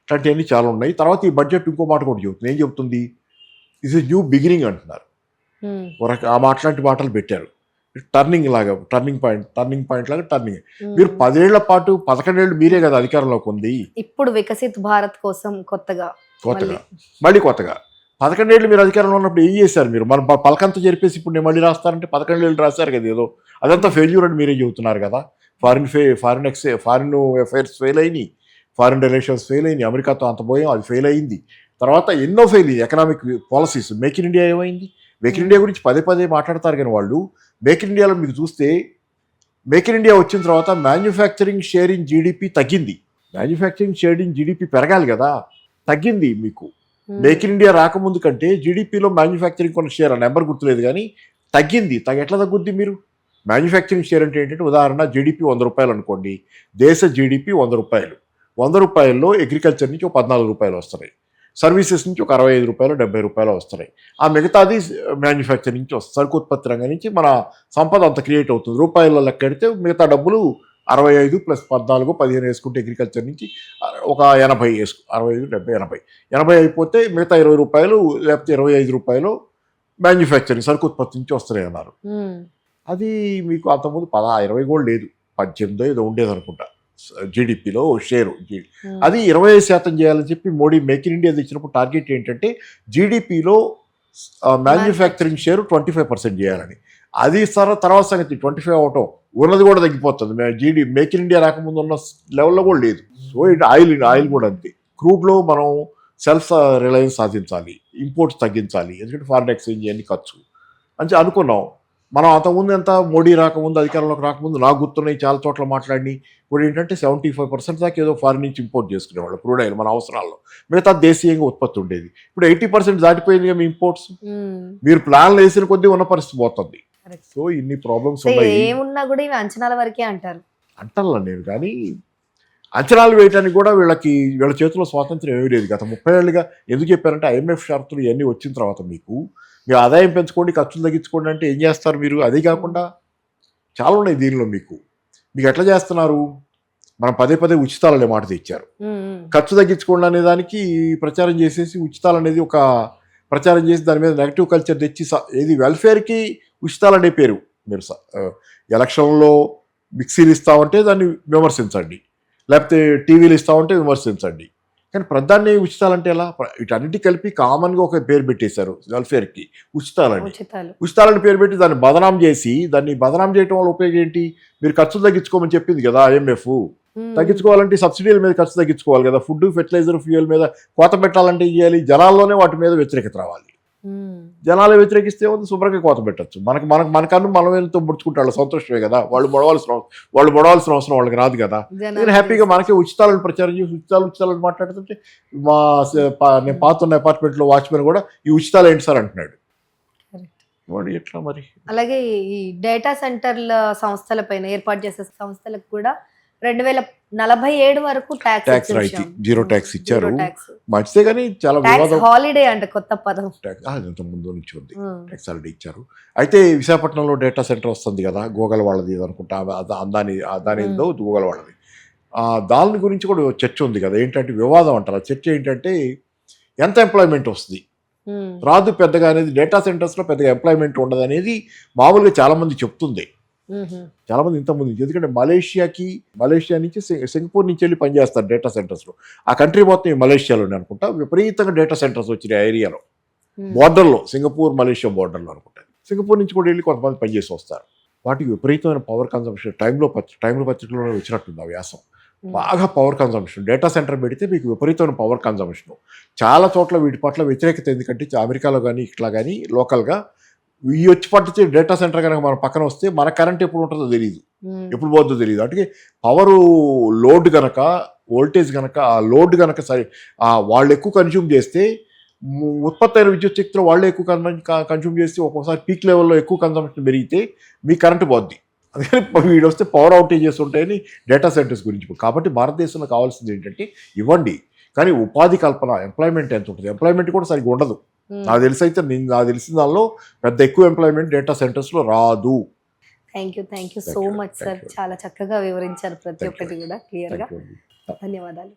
ఇట్లాంటివన్నీ చాలా ఉన్నాయి. తర్వాత ఈ బడ్జెట్ ఇంకో మాట కూడా చెబుతుంది. ఏం చెబుతుంది, ఇస్ న్యూ బిగినింగ్ అంటున్నారు. అట్లాంటి మాటలు పెట్టారు. టర్నింగ్ పాయింట్ లాగా టర్నింగ్. మీరు 10 ఏళ్ల పాటు 11 ఏళ్ళు మీరే కదా అధికారంలోకి ఉంది. ఇప్పుడు వికసిత్ భారత్ కోసం కొత్తగా 11 ఏళ్ళు మీరు అధికారంలో ఉన్నప్పుడు ఏం చేశారు? మీరు మన పలకంతా జరిపేసి ఇప్పుడు నేను మళ్ళీ రాస్తారంటే 11 ఏళ్ళు రాశారు కదా ఏదో, అదంతా ఫెయిల్యూర్ అని మీరే చెబుతున్నారు కదా. ఫారిన్ అఫైర్స్ ఫెయిల్ అయినాయి, ఫారిన్ రిలేషన్స్ ఫెయిల్ అయినాయి, అమెరికాతో అంత పోయాం అది ఫెయిల్ అయింది. తర్వాత ఎన్నో ఫెయిల్ అయ్యి economic policies. Make in India ఏమైంది? మేక్ ఇన్ ఇండియా గురించి పదే మాట్లాడతారు కానీ వాళ్ళు మేక్ ఇన్ ఇండియాలో మీకు చూస్తే, మేక్ ఇన్ ఇండియా వచ్చిన తర్వాత మ్యానుఫ్యాక్చరింగ్ షేర్ ఇన్ జీడిపి తగ్గింది. మ్యానుఫ్యాక్చరింగ్ షేర్ ఇన్ జీడిపి పెరగాలి కదా, తగ్గింది. మీకు మేక్ ఇన్ ఇండియా రాకముందు కంటే జీడిపిలో మ్యానుఫ్యాక్చరింగ్ కొన్న షేర్ ఆ నెంబర్ గుర్తులేదు కానీ తగ్గింది. ఎట్లా తగ్గుద్ది? మీరు మ్యానుఫ్యాక్చరింగ్ షేర్ అంటే ఏంటంటే, ఉదాహరణ జీడిపి ₹100 అనుకోండి, దేశ జీడిపి ₹100. ₹100లో అగ్రికల్చర్ నుంచి ఒక ₹14 వస్తున్నాయి, సర్వీసెస్ నుంచి ఒక ₹65 ₹70 వస్తున్నాయి. ఆ మిగతాది మ్యానుఫ్యాక్చరింగ్ నుంచి వస్తుంది, సరుకు ఉత్పత్తి రంగం నుంచి మన సంపద అంత క్రియేట్ అవుతుంది. రూపాయల లెక్క కడితే మిగతా డబ్బులు 65 + 14 15 వేసుకుంటే అగ్రికల్చర్ నుంచి ఒక 80 వేసుకు 65 70 80 అయిపోతే మిగతా ₹20 లేకపోతే ₹25 మ్యానుఫ్యాక్చరింగ్ సరుకు ఉత్పత్తి నుంచి వస్తున్నాయి అన్నారు. అది మీకు అంతకుముందు 20 కూడా లేదు, 18 ఏదో ఉండేది అనుకుంటా జీడిపిలో షేరు. అది 25% చేయాలని చెప్పి మోడీ మేక్ ఇన్ ఇండియా తెచ్చినప్పుడు టార్గెట్ ఏంటంటే జీడిపిలో మ్యానుఫ్యాక్చరింగ్ షేర్ 25% చేయాలని. అది తర్వాత సంగతి 25 అవటం, ఉన్నది కూడా తగ్గిపోతుంది. మేక్ ఇన్ ఇండియా రాకముందు ఉన్న లెవెల్లో కూడా లేదు. సో ఆయిల్ కూడా అంతే. క్రూడ్లో మనం సెల్ఫ్ రిలయన్స్ సాధించాలి, ఇంపోర్ట్స్ తగ్గించాలి, ఎందుకంటే ఫారిన్ ఎక్స్చేంజ్ అన్ని ఖర్చు అని అనుకున్నాం. మనం అంతకుముందు ఎంత మోడీ రాకముందు అధికారంలోకి రాకముందు నాకు గుర్తున్నాయి చాలా చోట్ల మాట్లాడి ఇప్పుడు ఏంటంటే 75% దాకా ఏదో ఫారిన్ నుంచి ఇంపోర్ట్ చేసుకునేవాళ్ళు క్రూడ్ ఆయిల్ మన అవసరాల్లో, మిగతా దేశీయంగా ఉత్పత్తి ఉండేది. ఇప్పుడు 80% దాటిపోయింది మీ ఇంపోర్ట్స్. మీరు ప్లాన్లు వేసిన కొద్దీ ఉన్న పరిస్థితి పోతుంది. సో ఇన్ని ప్రాబ్లమ్స్ ఉన్నాయి. ఏమున్నా కూడా ఇవి అంచనాల వరకే అంటారు. అంటాను నేను, కానీ అంచనాలు వేయడానికి కూడా వీళ్ళ చేతిలో స్వాతంత్రం ఏమీ లేదు. గత 30 ఏళ్ళుగా ఎందుకు చెప్పారంటే IMF షరతులు ఇవన్నీ వచ్చిన తర్వాత మీకు ఆదాయం పెంచుకోండి, ఖర్చులు తగ్గించుకోండి అంటే ఏం చేస్తారు మీరు? అదే కాకుండా చాలా ఉన్నాయి దీనిలో. మీకు ఎట్లా చేస్తున్నారు? మనం పదే పదే ఉచితాలు అనే మాట తెచ్చారు. ఖర్చు తగ్గించుకోండి అనే దానికి ప్రచారం చేసేసి ఉచితాలు అనేది ఒక ప్రచారం చేసి దాని మీద నెగటివ్ కల్చర్ తెచ్చి ఏది వెల్ఫేర్కి ఉచితాలు అనే పేరు. మీరు ఎలక్షన్లో మిక్సీలు ఇస్తామంటే దాన్ని విమర్శించండి, లేకపోతే టీవీలు ఇస్తామంటే విమర్శించండి. కానీ ప్రధాన్ని ఉచితాలంటే ఎలా? వీటన్నిటి కలిపి కామన్గా ఒక పేరు పెట్టేశారు వెల్ఫేర్కి, ఉచితాలని పేరు పెట్టి దాన్ని బదనాం చేసి, దాన్ని బదనాం చేయడం వల్ల ఉపయోగం ఏంటి? మీరు ఖర్చులు తగ్గించుకోమని చెప్పింది కదా IMF. తగ్గించుకోవాలంటే సబ్సిడీల మీద ఖర్చు తగ్గించుకోవాలి కదా, ఫుడ్, ఫెర్టిలైజర్, ఫ్యూయల్ మీద కోత పెట్టాలంటే ఇవ్వాలి. జనాల్లోనే వాటి మీద వ్యతిరేకత రావాలి. జనాలు వ్యతిరేకిస్తే ఉంది శుభ్రంగా కోత పెట్టచ్చు. మనకన్ను మనమేతో ముడుచుకుంటాడు, సంతోషమే కదా. వాళ్ళు పొడవాల్సిన అవసరం వాళ్ళకి రాదు కదా. నేను హ్యాపీగా మనకే ఉచితాలను ప్రచారం చేసి ఉచితాలను మాట్లాడుతుంటే నేను పాతున్న అపార్ట్మెంట్లో వాచ్మెన్ కూడా ఈ ఉచితాలు ఏంటి సార్ అంటున్నాడు. ఎట్లా మరి? అలాగే ఈ డేటా సెంటర్ల సంస్థల పైన ఏర్పాటు చేసే సంస్థలకు కూడా 2047 వరకు ట్యాక్స్ రైతీ, జీరో ట్యాక్స్ ఇచ్చారు. మంచిదే, కానీ చాలా వివాదం. హాలిడే అంటే కొత్త పదం ముందు నుంచి ఉంది, ట్యాక్స్ హాలిడే ఇచ్చారు. అయితే విశాఖపట్నంలో డేటా సెంటర్ వస్తుంది కదా, గూగుల్ వాళ్ళది అనుకుంటా, దాని ఏందో గూగుల్ వాళ్ళది. దాని గురించి కూడా చర్చ ఉంది కదా. ఏంటంటే వివాదం అంటారు. ఆ చర్చ ఏంటంటే ఎంత ఎంప్లాయ్మెంట్ వస్తుంది, రాదు పెద్దగా అనేది. డేటా సెంటర్స్లో పెద్దగా ఎంప్లాయ్మెంట్ ఉండదు అనేది మామూలుగా చాలా మంది చెప్తుంది. చాలా మంది ఇంతకుముందు, ఎందుకంటే మలేషియా నుంచి సింగపూర్ నుంచి వెళ్ళి పనిచేస్తారు డేటా సెంటర్స్లో. ఆ కంట్రీ మొత్తం మలేషియాలోనే అనుకుంటా విపరీతంగా డేటా సెంటర్స్ వచ్చినాయి ఆ ఏరియాలో, బోర్డర్లో, సింగపూర్ మలేషియా బోర్డర్లో అనుకుంటాను. సింగపూర్ నుంచి కూడా వెళ్ళి కొంతమంది పనిచేసి వస్తారు. వాటికి విపరీతమైన పవర్ కన్సంప్షన్. టైంలో పత్రికలో వచ్చినట్టుంది ఆ వ్యాసం. బాగా పవర్ కన్సంప్షన్. డేటా సెంటర్ పెడితే మీకు విపరీతమైన పవర్ కన్సంప్షన్. చాలా చోట్ల వీటి పట్ల వ్యతిరేకత, ఎందుకంటే అమెరికాలో కానీ ఇట్లా కానీ లోకల్గా ఈ వచ్చి పట్టించే డేటా సెంటర్ కనుక మన పక్కన వస్తే మన కరెంట్ ఎప్పుడు ఉంటుందో తెలియదు, ఎప్పుడు పోతుందో తెలియదు. అంటే పవరు లోడ్ కనుక, వోల్టేజ్ కనుక, ఆ లోడ్ కనుక సరే వాళ్ళు ఎక్కువ కన్జ్యూమ్ చేస్తే, ఉత్పత్తి అయిన విద్యుత్ శక్తిలో వాళ్ళే ఎక్కువ కన్జ్యూమ్ చేస్తే ఒక్కోసారి పీక్ లెవెల్లో ఎక్కువ కన్సంప్షన్ పెరిగితే మీ కరెంటు పోద్ది. అందుకని వీడు వస్తే పవర్ అవుటేజెస్ ఉంటాయని డేటా సెంటర్స్ గురించి. కాబట్టి భారతదేశంలో కావాల్సింది ఏంటంటే ఇవ్వండి, కానీ ఉపాధి కల్పన, ఎంప్లాయ్మెంట్ ఎంత ఉంటుంది? ఎంప్లాయ్మెంట్ కూడా సరిగ్గా ఉండదు. నాకు తెలిసిన దానిలో పెద్ద ఎక్కువ ఎంప్లాయ్మెంట్ డేటా సెంటర్స్లో రాదు. Thank you so much sir. చాలా చక్కగా వివరించారు ప్రతి ఒక్కటి కూడా క్లియర్గా. ధన్యవాదాలు.